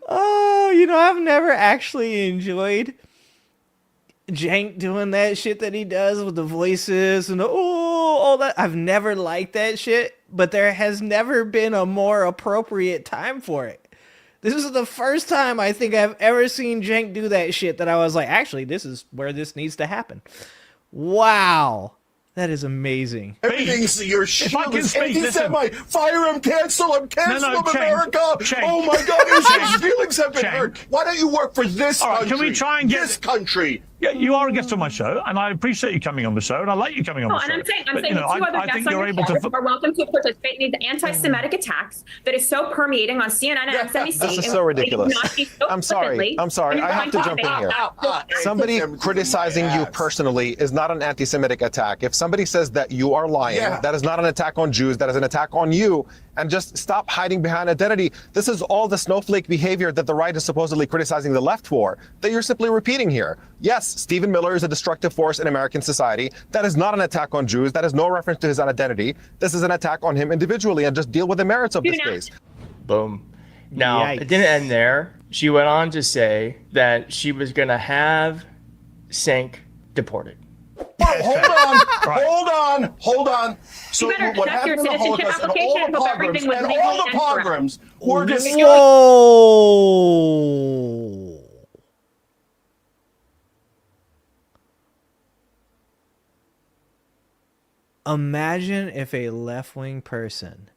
Oh, you know, I've never actually enjoyed Jank doing that shit that he does with the voices and all that. I've never liked that shit, but there has never been a more appropriate time for it. This is the first time I think I've ever seen Jank do that shit that I was like, actually, this is where this needs to happen. Wow. That is amazing. Everything's your shield is anti-Semite. Fire him, cancel him, cancel him, America. Oh my God, Israel's feelings have been hurt. Why don't you work for this country? Can we try and get this country? Yeah, you are a guest on my show, and I appreciate you coming on the show, and I like you coming on the show. And I'm saying two other guests on your show are welcome to participate in these anti-Semitic attacks that is so permeating on CNN and MSNBC. This is so ridiculous. I'm sorry. I have to jump in here. Somebody criticizing you personally is not an anti-Semitic attack. If somebody says that you are lying, that is not an attack on Jews, that is an attack on you. And just stop hiding behind identity. This is all the snowflake behavior that the right is supposedly criticizing the left for, that you're simply repeating here. Yes, Stephen Miller is a destructive force in American society. That is not an attack on Jews. That is no reference to his identity. This is an attack on him individually, and just deal with the merits of this case. Boom. Now, It didn't end there. She went on to say that she was going to have Sank deported. Hold on. So what happened in the Holocaust and all the pogroms were just... Whoa! Imagine if a left-wing person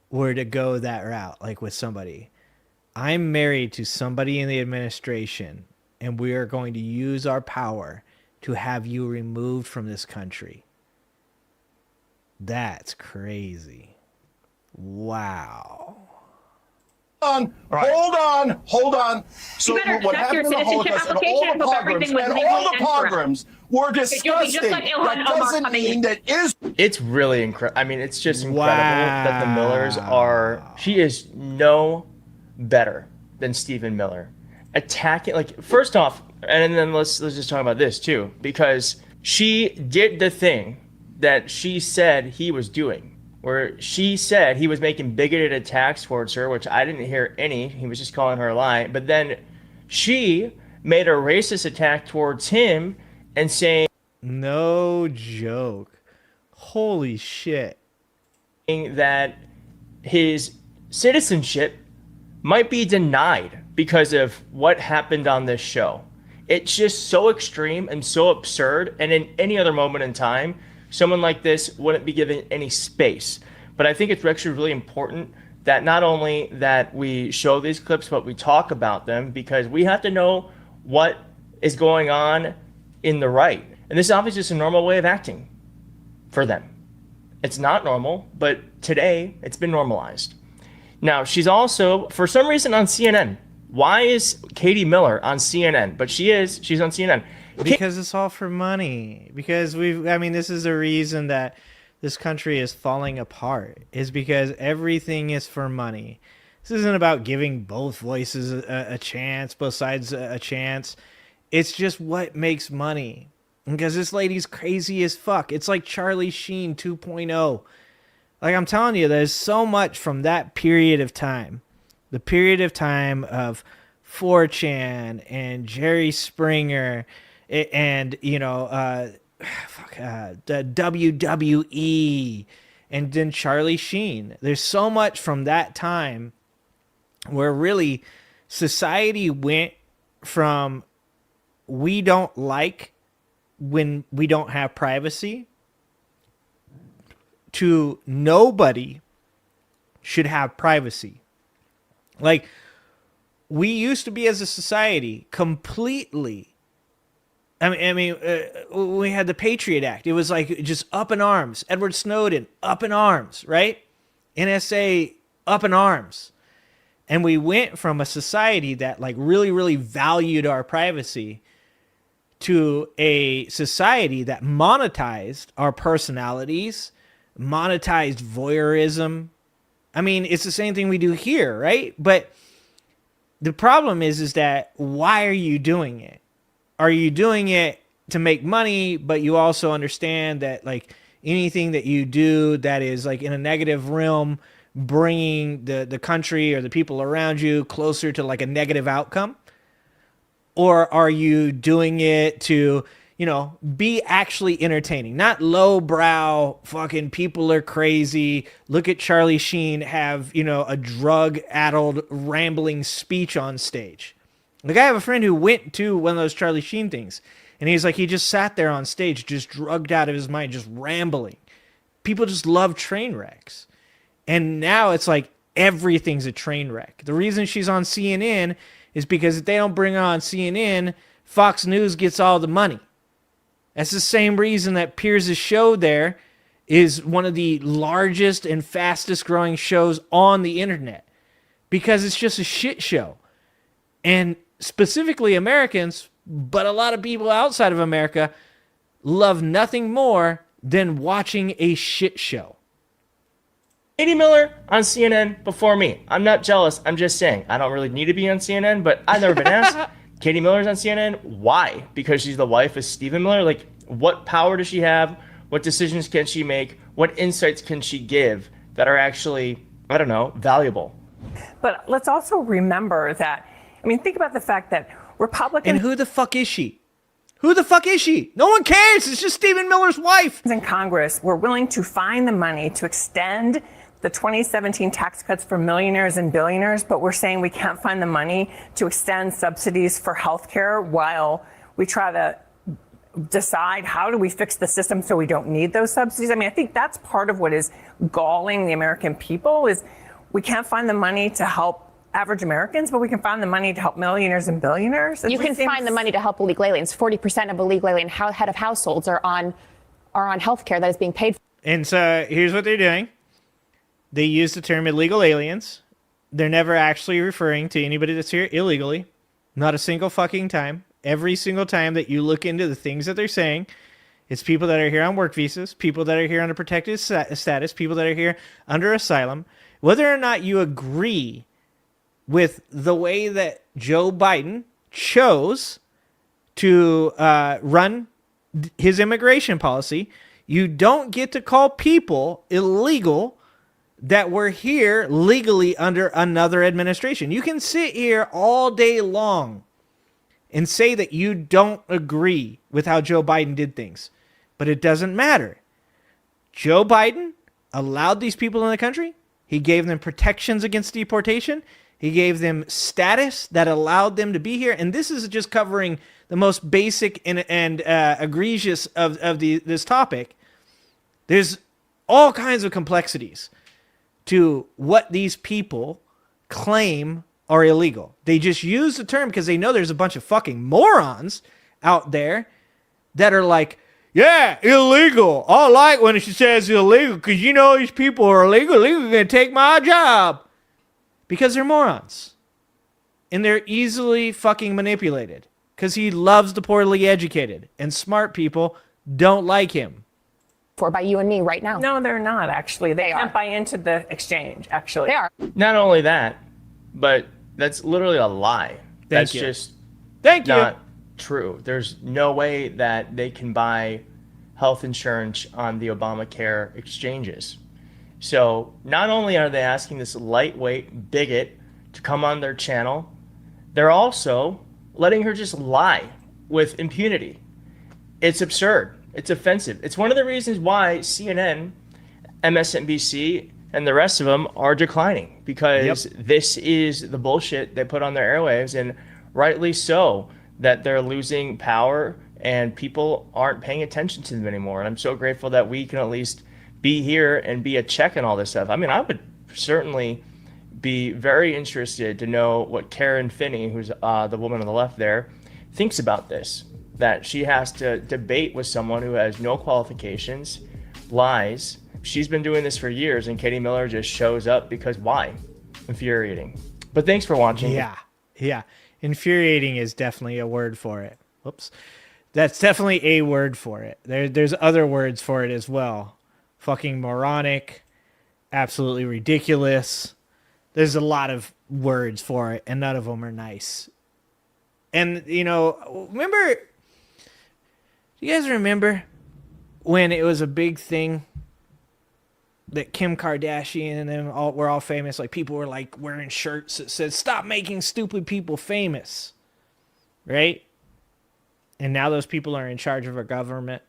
were to go that route, like with somebody. I'm married to somebody in the administration, and we are going to use our power to have you removed from this country. That's crazy. Wow. Hold on. So what happened in the Holocaust and all the pogroms were disgusting. That doesn't mean that It's really incredible. I mean, it's just incredible that the Millers are. She is no better than Stephen Miller. Attacking, like, first off, and then let's just talk about this too, because she did the thing that she said he was doing. Where she said he was making bigoted attacks towards her, which I didn't hear any. He was just calling her a lie. But then she made a racist attack towards him and saying... No joke. Holy shit. ...that his citizenship might be denied because of what happened on this show. It's just so extreme and so absurd. And in any other moment in time, someone like this wouldn't be given any space. But I think it's actually really important that not only that we show these clips, but we talk about them, because we have to know what is going on in the right. And this is obviously just a normal way of acting for them. It's not normal, but today it's been normalized. Now, she's also, for some reason, on CNN. Why is Katie Miller on CNN? But she's on CNN. Because it's all for money. Because this is the reason that this country is falling apart, is because everything is for money. This isn't about giving both voices a chance, both sides a chance. It's just what makes money. Because this lady's crazy as fuck. It's like Charlie Sheen 2.0. Like, I'm telling you, there's so much from that period of time. The period of time of 4chan and Jerry Springer and, the WWE and then Charlie Sheen. There's so much from that time where really society went from we don't like when we don't have privacy to nobody should have privacy. Like, we used to be as a society completely. We had the Patriot Act. It was like just up in arms. Edward Snowden, up in arms, right? NSA, up in arms. And we went from a society that like really, really valued our privacy to a society that monetized our personalities, monetized voyeurism. I mean, it's the same thing we do here, right? But the problem is that why are you doing it? Are you doing it to make money, but you also understand that like anything that you do that is like in a negative realm, bringing the country or the people around you closer to like a negative outcome? Or are you doing it to, be actually entertaining? Not lowbrow, fucking people are crazy. Look at Charlie Sheen have, a drug-addled, rambling speech on stage. Like, I have a friend who went to one of those Charlie Sheen things, and he's like, he just sat there on stage, just drugged out of his mind, just rambling. People just love train wrecks. And now it's like everything's a train wreck. The reason she's on CNN is because if they don't bring her on CNN, Fox News gets all the money. That's the same reason that Piers' show there is one of the largest and fastest growing shows on the internet. Because it's just a shit show. And specifically Americans, but a lot of people outside of America, love nothing more than watching a shit show. Katie Miller on CNN before me. I'm not jealous. I'm just saying. I don't really need to be on CNN, but I've never been asked. Katie Miller's on CNN. Why? Because she's the wife of Stephen Miller? Like, what power does she have? What decisions can she make? What insights can she give that are actually, valuable? But let's also remember that, think about the fact that Republicans... And who the fuck is she? Who the fuck is she? No one cares. It's just Stephen Miller's wife. In Congress, we're willing to find the money to extend the 2017 tax cuts for millionaires and billionaires, but we're saying we can't find the money to extend subsidies for healthcare while we try to decide how do we fix the system so we don't need those subsidies. I mean, I think that's part of what is galling the American people is we can't find the money to help average Americans, but we can find the money to help millionaires and billionaires. You can find the money to help illegal aliens. 40% of illegal alien head of households are on health care that is being paid for. And so here's what they're doing. They use the term illegal aliens. They're never actually referring to anybody that's here illegally. Not a single fucking time. Every single time that you look into the things that they're saying, it's people that are here on work visas, people that are here under protected status, people that are here under asylum. Whether or not you agree with the way that Joe Biden chose to run his immigration policy, you don't get to call people illegal that were here legally under another administration. You can sit here all day long and say that you don't agree with how Joe Biden did things, but it doesn't matter. Joe Biden allowed these people in the country. He gave them protections against deportation. He gave them status that allowed them to be here. And this is just covering the most basic and egregious of this topic. There's all kinds of complexities to what these people claim are illegal. They just use the term because they know there's a bunch of fucking morons out there that are like, yeah, illegal. I like when she says illegal because you know these people are illegal. Illegal going to take my job. Because they're morons. And they're easily fucking manipulated. Because he loves the poorly educated. And smart people don't like him. For by you and me right now. No, they're not, actually. They can't buy into the exchange, actually. They are. Not only that, but that's literally a lie. That's just not true. There's no way that they can buy health insurance on the Obamacare exchanges. So not only are they asking this lightweight bigot to come on their channel, they're also letting her just lie with impunity. It's absurd. It's offensive. It's one of the reasons why CNN, MSNBC, and the rest of them are declining, because this is the bullshit they put on their airwaves, and rightly so, that they're losing power and people aren't paying attention to them anymore. And I'm so grateful that we can at least be here and be a check on all this stuff. I mean, I would certainly be very interested to know what Karen Finney, who's the woman on the left there, thinks about this, that she has to debate with someone who has no qualifications, lies. She's been doing this for years, and Katie Miller just shows up because why? Infuriating. But thanks for watching. Yeah. Infuriating is definitely a word for it. Whoops. That's definitely a word for it. There's other words for it as well. Fucking moronic, absolutely ridiculous. There's a lot of words for it, and none of them are nice. And, you know, do you guys remember when it was a big thing that Kim Kardashian and them were all famous? Like, people were like wearing shirts that said, "Stop making stupid people famous." Right? And now those people are in charge of our government.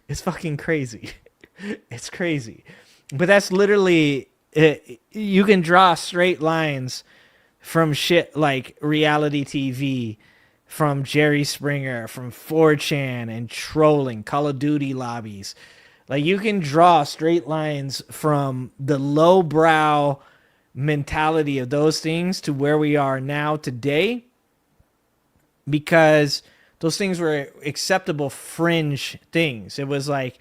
It's fucking crazy. It's crazy. But that's literally it. You can draw straight lines from shit like reality TV, from Jerry Springer, from 4chan and trolling, Call of Duty lobbies. Like, you can draw straight lines from the lowbrow mentality of those things to where we are now today, because those things were acceptable fringe things. It was like,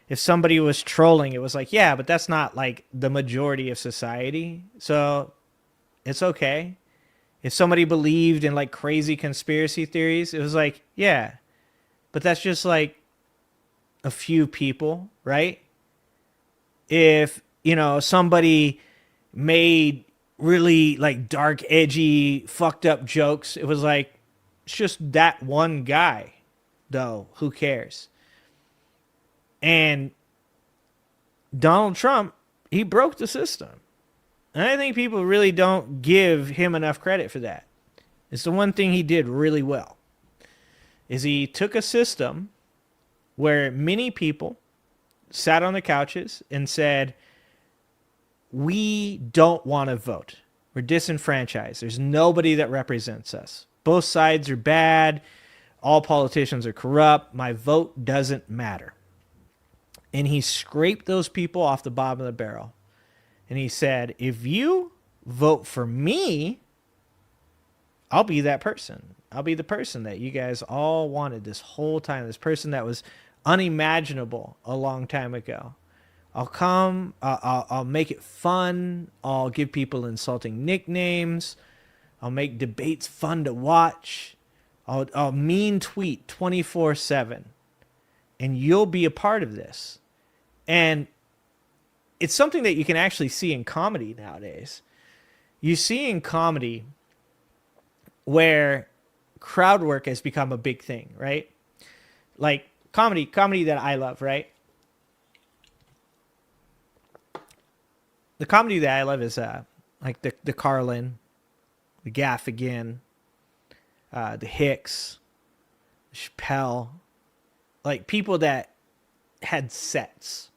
if somebody was trolling, it was like, yeah, but that's not like the majority of society, so it's okay. If somebody believed in like crazy conspiracy theories, it was like, yeah, but that's just like a few people, right? If, you know, somebody made really like dark, edgy, fucked up jokes, it was like, it's just that one guy, though. Who cares? And Donald Trump, he broke the system. And I think people really don't give him enough credit for that. It's the one thing he did really well, is he took a system where many people sat on the couches and said, we don't want to vote. We're disenfranchised. There's nobody that represents us. Both sides are bad. All politicians are corrupt. My vote doesn't matter. And he scraped those people off the bottom of the barrel. And he said, if you vote for me, I'll be that person. I'll be the person that you guys all wanted this whole time. This person that was unimaginable a long time ago. I'll come. I'll make it fun. I'll give people insulting nicknames. I'll make debates fun to watch. I'll mean tweet 24/7. And you'll be a part of this. And it's something that you can actually see in comedy nowadays. You see in comedy where crowd work has become a big thing, right? Like comedy that I love, right? The comedy that I love is like the Carlin, the Gaffigan, the Hicks, Chappelle, like people that had sets,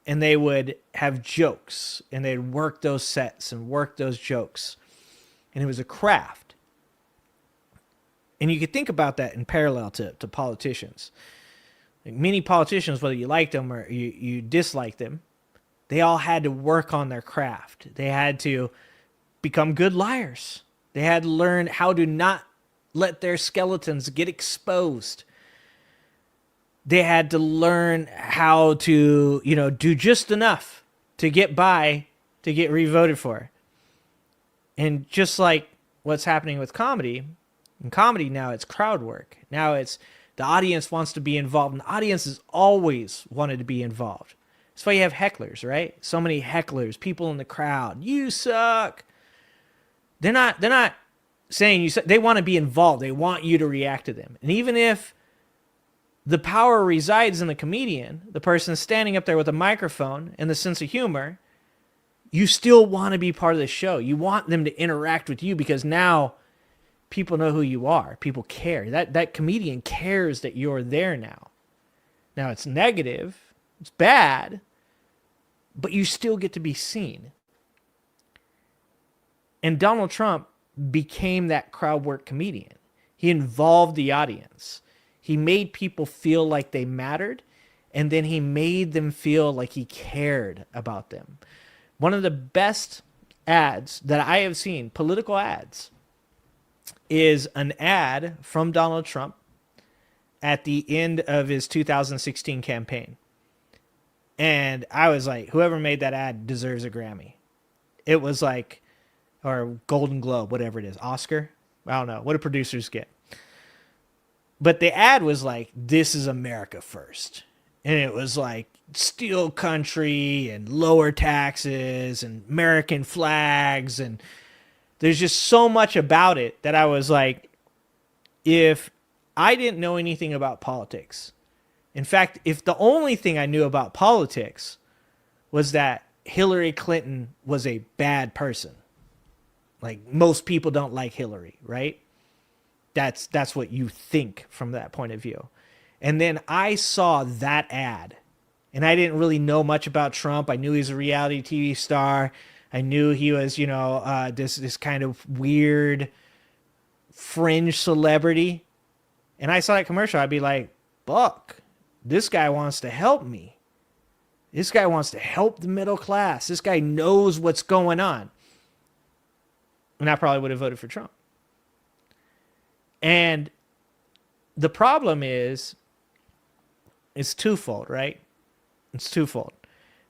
and they would have jokes, and they'd work those sets and work those jokes, and it was a craft. And you could think about that in parallel to politicians. Like many politicians, whether you liked them or you disliked them, they all had to work on their craft. They had to become good liars. They had to learn how to not let their skeletons get exposed. They had to learn how to, do just enough to get by, to get re-voted for. And just like what's happening with comedy, in comedy now it's crowd work. Now it's the audience wants to be involved, and the audience has always wanted to be involved. That's why you have hecklers, right? So many hecklers, people in the crowd. You suck. They're not saying you suck. They want to be involved. They want you to react to them. And even if the power resides in the comedian, the person standing up there with a microphone and the sense of humor, you still want to be part of the show. You want them to interact with you because now people know who you are. People care. That comedian cares that you're there now. Now it's negative. It's bad. But you still get to be seen. And Donald Trump became that crowd work comedian. He involved the audience. He made people feel like they mattered, and then he made them feel like he cared about them. One of the best ads that I have seen, political ads, is an ad from Donald Trump at the end of his 2016 campaign. And I was like, whoever made that ad deserves a Grammy. It was like, or Golden Globe, whatever it is, Oscar. I don't know. What do producers get? But the ad was like, this is America first. And it was like steel country and lower taxes and American flags. And there's just so much about it that I was like, if I didn't know anything about politics, in fact, if the only thing I knew about politics was that Hillary Clinton was a bad person, like most people don't like Hillary, right? That's what you think from that point of view. And then I saw that ad, and I didn't really know much about Trump. I knew he was a reality TV star. I knew he was, this kind of weird fringe celebrity. And I saw that commercial. I'd be like, Buck, this guy wants to help me. This guy wants to help the middle class. This guy knows what's going on. And I probably would have voted for Trump. And the problem is, it's twofold, right? It's twofold.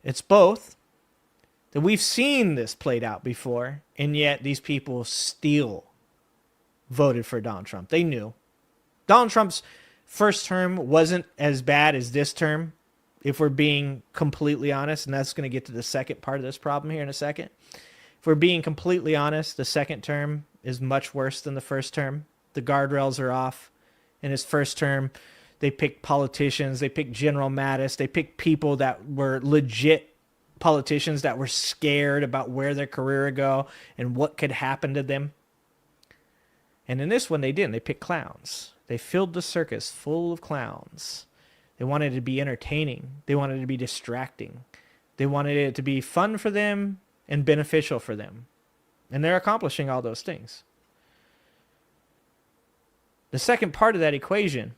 It's both that we've seen this played out before, and yet these people still voted for Donald Trump. They knew. Donald Trump's first term wasn't as bad as this term, if we're being completely honest, and that's going to get to the second part of this problem here in a second. If we're being completely honest, the second term is much worse than the first term. The guardrails are off. In his first term, they picked politicians, they picked General Mattis, they picked people that were legit politicians that were scared about where their career would go and what could happen to them. And in this one, they didn't. They picked clowns. They filled the circus full of clowns. They wanted it to be entertaining. They wanted it to be distracting. They wanted it to be fun for them and beneficial for them. And they're accomplishing all those things. The second part of that equation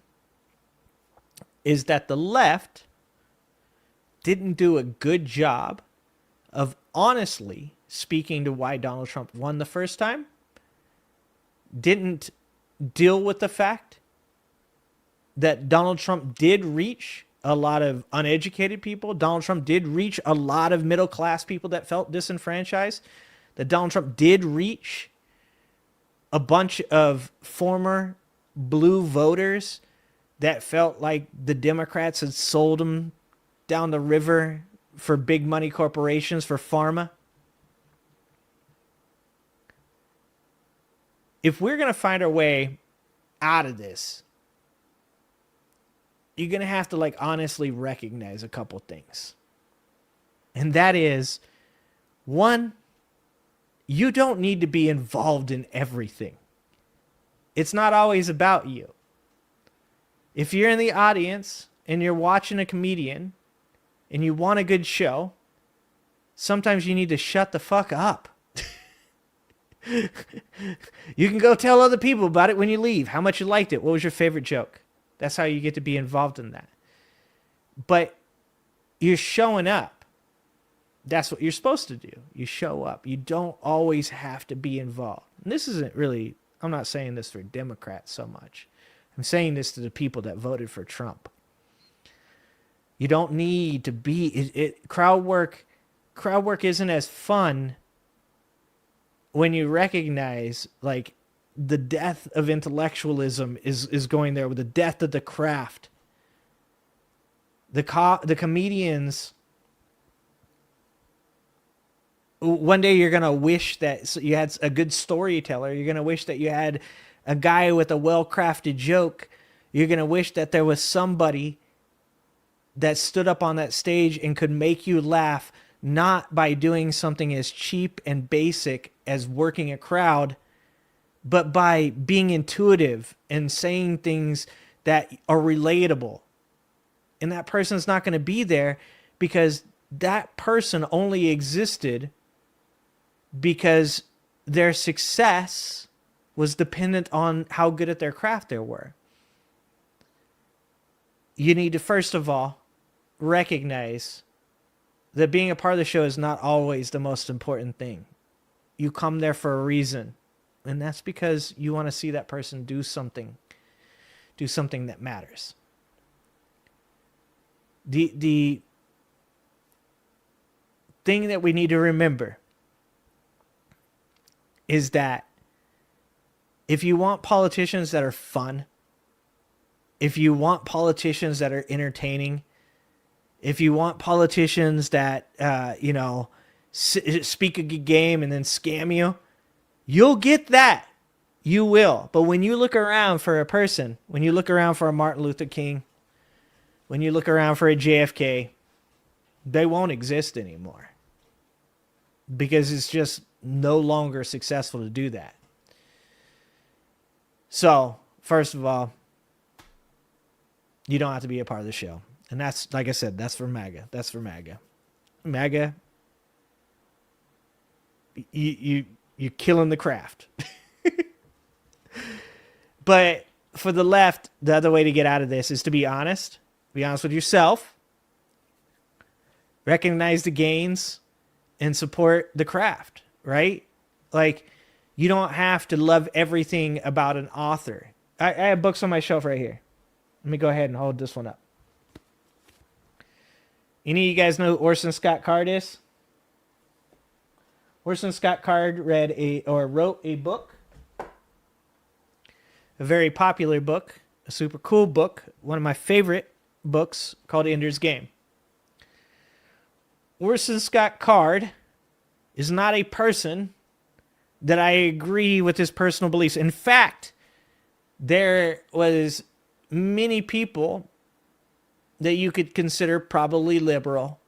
is that the left didn't do a good job of honestly speaking to why Donald Trump won the first time, didn't deal with the fact that Donald Trump did reach a lot of uneducated people. Donald Trump did reach a lot of middle-class people that felt disenfranchised. That Donald Trump did reach a bunch of former blue voters that felt like the Democrats had sold them down the river for big money corporations, for pharma. If we're going to find our way out of this, you're going to have to like honestly recognize a couple things. And that is, one, you don't need to be involved in everything. It's not always about you. If you're in the audience and you're watching a comedian and you want a good show, sometimes you need to shut the fuck up. You can go tell other people about it when you leave, how much you liked it, what was your favorite joke. That's how you get to be involved in that. But you're showing up. That's what you're supposed to do. You show up. You don't always have to be involved. And this isn't really, I'm not saying this for Democrats so much. I'm saying this to the people that voted for Trump. You don't need to be, crowd work isn't as fun when you recognize like the death of intellectualism is going there, with the death of the craft. The comedians, one day you're going to wish that you had a good storyteller. You're going to wish that you had a guy with a well-crafted joke. You're going to wish that there was somebody that stood up on that stage and could make you laugh, not by doing something as cheap and basic as working a crowd, but by being intuitive and saying things that are relatable. And that person's not going to be there because that person only existed because their success was dependent on how good at their craft they were. You need to, first of all, recognize that being a part of the show is not always the most important thing. You come there for a reason, and that's because you want to see that person do something that matters. The thing that we need to remember is that if you want politicians that are fun, if you want politicians that are entertaining, if you want politicians that, speak a good game and then scam you, you'll get that. You will. But when you look around for a person, when you look around for a Martin Luther King, when you look around for a JFK, they won't exist anymore. Because it's just no longer successful to do that. So, first of all, you don't have to be a part of the show. And that's, like I said, that's for MAGA. That's for MAGA. MAGA, you're killing the craft. But for the left, the other way to get out of this is to be honest. Be honest with yourself. Recognize the gains and support the craft, right? Like, you don't have to love everything about an author. I have books on my shelf right here. Let me go ahead and hold this one up. Any of you guys know who Orson Scott Card is? Orson Scott Card wrote a book, a very popular book, a super cool book, one of my favorite books, called Ender's Game. Orson Scott Card is not a person that I agree with his personal beliefs. In fact, there was many people that you could consider probably liberal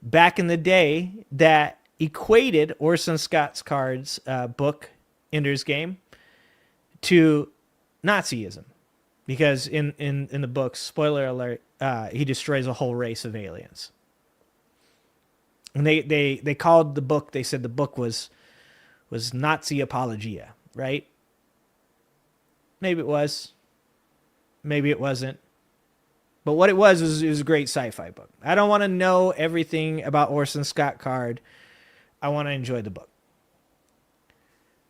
back in the day that equated Orson Scott Card's book, Ender's Game, to Nazism. Because in the book, spoiler alert, he destroys a whole race of aliens. And they called the book, they said the book was Nazi apologia, right? Maybe it was. Maybe it wasn't. But what it was it was a great sci-fi book. I don't want to know everything about Orson Scott Card. I want to enjoy the book.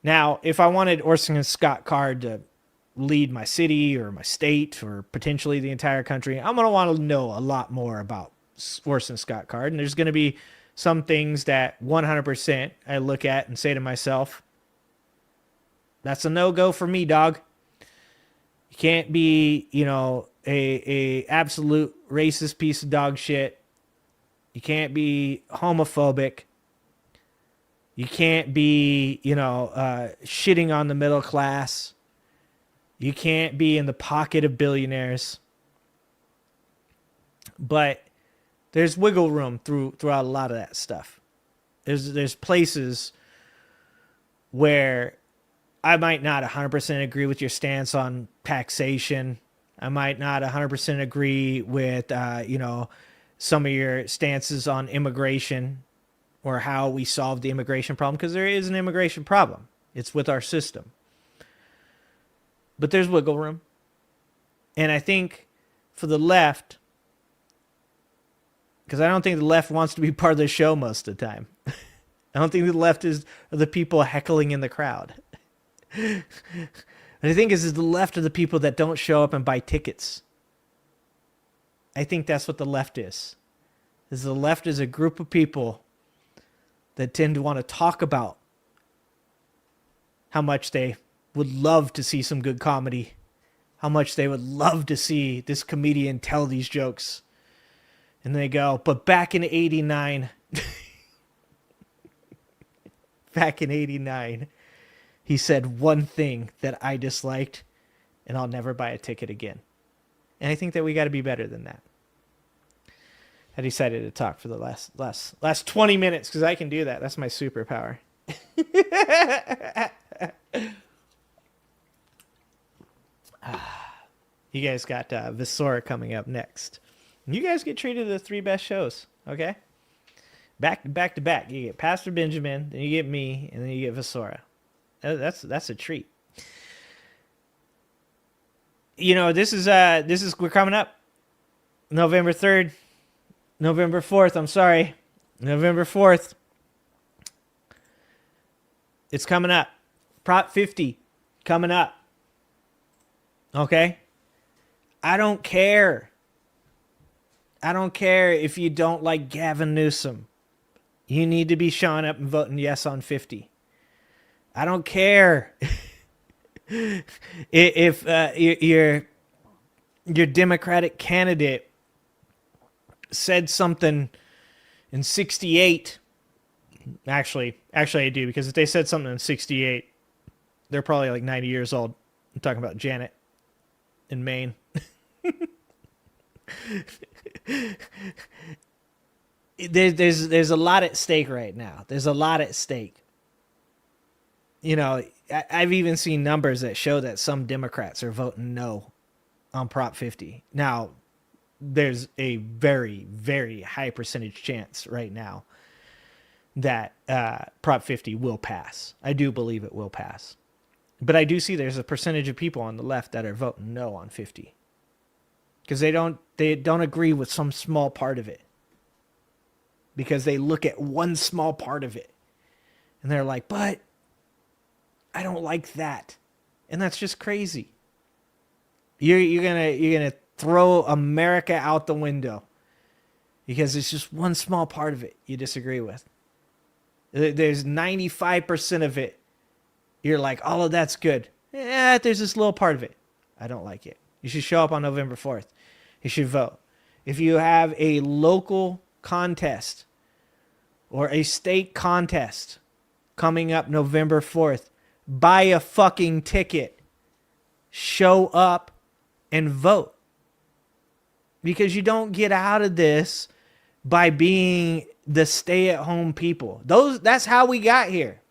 Now, if I wanted Orson Scott Card to lead my city or my state or potentially the entire country, I'm going to want to know a lot more about Orson Scott Card. And there's going to be some things that 100% I look at and say to myself, that's a no-go for me, dog. You can't be, a absolute racist piece of dog shit. You can't be homophobic. You can't be, shitting on the middle class. You can't be in the pocket of billionaires. But there's wiggle room throughout a lot of that stuff. There's places where I might not 100% agree with your stance on taxation. I might not 100% agree with, some of your stances on immigration or how we solve the immigration problem, because there is an immigration problem. It's with our system. But there's wiggle room. And I think for the left, because I don't think the left wants to be part of the show most of the time. I don't think the left are the people heckling in the crowd. And I think is the left are the people that don't show up and buy tickets. I think that's what the left is. The left is a group of people that tend to want to talk about how much they would love to see some good comedy, how much they would love to see this comedian tell these jokes. And they go, but back in 89, he said one thing that I disliked, and I'll never buy a ticket again. And I think that we got to be better than that. I decided to talk for the last 20 minutes because I can do that. That's my superpower. You guys got Visora coming up next. You guys get treated to the 3 best shows, okay? Back to back. You get Pastor Benjamin, then you get me, and then you get Visora. That's a treat. We're coming up November 3rd. November 4th, I'm sorry. November 4th. It's coming up. Prop 50 coming up. Okay? I don't care. I don't care if you don't like Gavin Newsom. You need to be showing up and voting yes on 50. I don't care if your Democratic candidate said something in 68. Actually I do, because if they said something in 68, they're probably like 90 years old. I'm talking about Janet in Maine. There's a lot at stake right now. There's a lot at stake. I've even seen numbers that show that some Democrats are voting no on Prop 50. Now, there's a very, very high percentage chance right now that Prop 50 will pass. I do believe it will pass. But I do see there's a percentage of people on the left that are voting no on 50. Because they don't agree with some small part of it. Because they look at one small part of it. And they're like, but I don't like that. And that's just crazy. You're gonna throw America out the window because it's just one small part of it you disagree with. There's 95% of it. You're like, all of that's good. There's this little part of it. I don't like it. You should show up on November 4th. You should vote. If you have a local contest or a state contest coming up November 4th, buy a fucking ticket. Show up and vote. Because you don't get out of this by being the stay-at-home people. That's how we got here.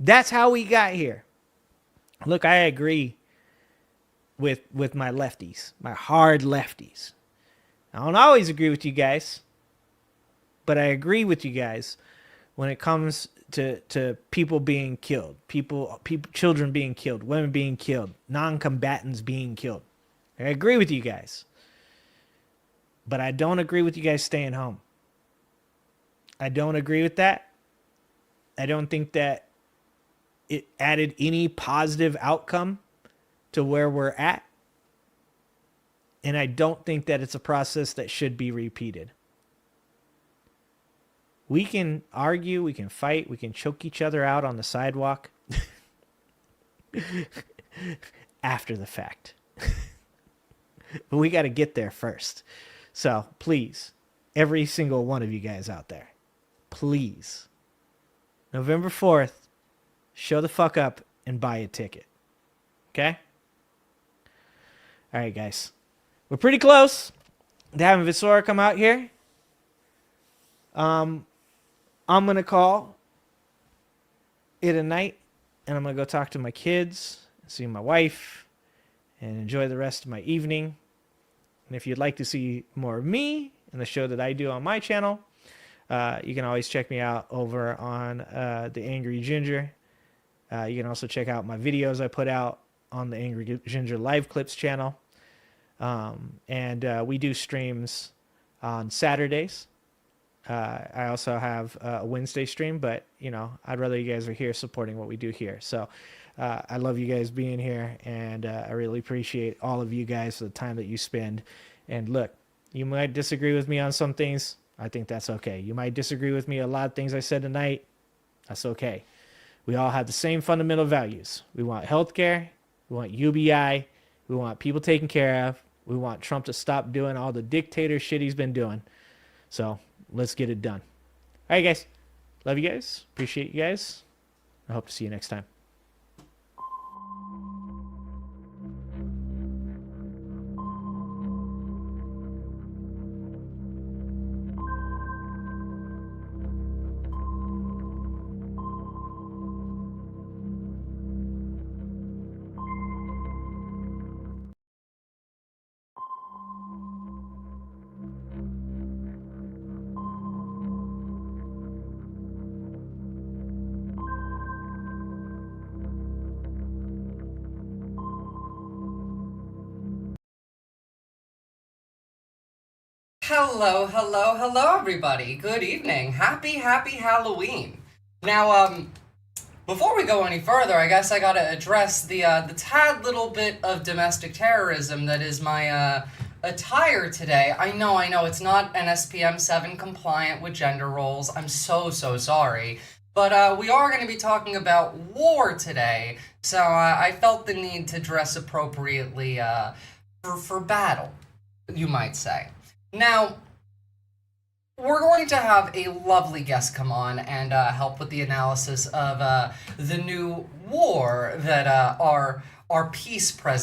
That's how we got here. Look, I agree with my lefties, my hard lefties. I don't always agree with you guys, but I agree with you guys when it comes to people being killed, children being killed, women being killed, non-combatants being killed. I agree with you guys. But I don't agree with you guys staying home. I don't agree with that. I don't think that it added any positive outcome to where we're at. And I don't think that it's a process that should be repeated. We can argue, we can fight, we can choke each other out on the sidewalk after the fact. But we got to get there first. So please, every single one of you guys out there, please, November 4th, show the fuck up and buy a ticket. Okay? All right, guys. We're pretty close to having Visora come out here. I'm going to call it a night, and I'm going to go talk to my kids, see my wife, and enjoy the rest of my evening. And if you'd like to see more of me and the show that I do on my channel, you can always check me out over on The Angry Ginger. You can also check out my videos I put out on the Angry Ginger Live Clips channel. And we do streams on Saturdays. I also have a Wednesday stream, but, you know, I'd rather you guys are here supporting what we do here. So I love you guys being here, and I really appreciate all of you guys for the time that you spend. And look, you might disagree with me on some things. I think that's okay. You might disagree with me a lot of things I said tonight. That's okay. We all have the same fundamental values. We want healthcare. We want UBI. We want people taken care of. We want Trump to stop doing all the dictator shit he's been doing. So let's get it done. All right, guys. Love you guys. Appreciate you guys. I hope to see you next time. Hello, hello, hello, everybody. Good evening. Happy Halloween. Now, before we go any further, I guess I gotta address the tad little bit of domestic terrorism that is my, attire today. I know, it's not NSPM 7 compliant with gender roles. I'm so sorry. But, we are gonna be talking about war today, so, I felt the need to dress appropriately, for battle, you might say. Now, we're going to have a lovely guest come on and help with the analysis of the new war that our peace president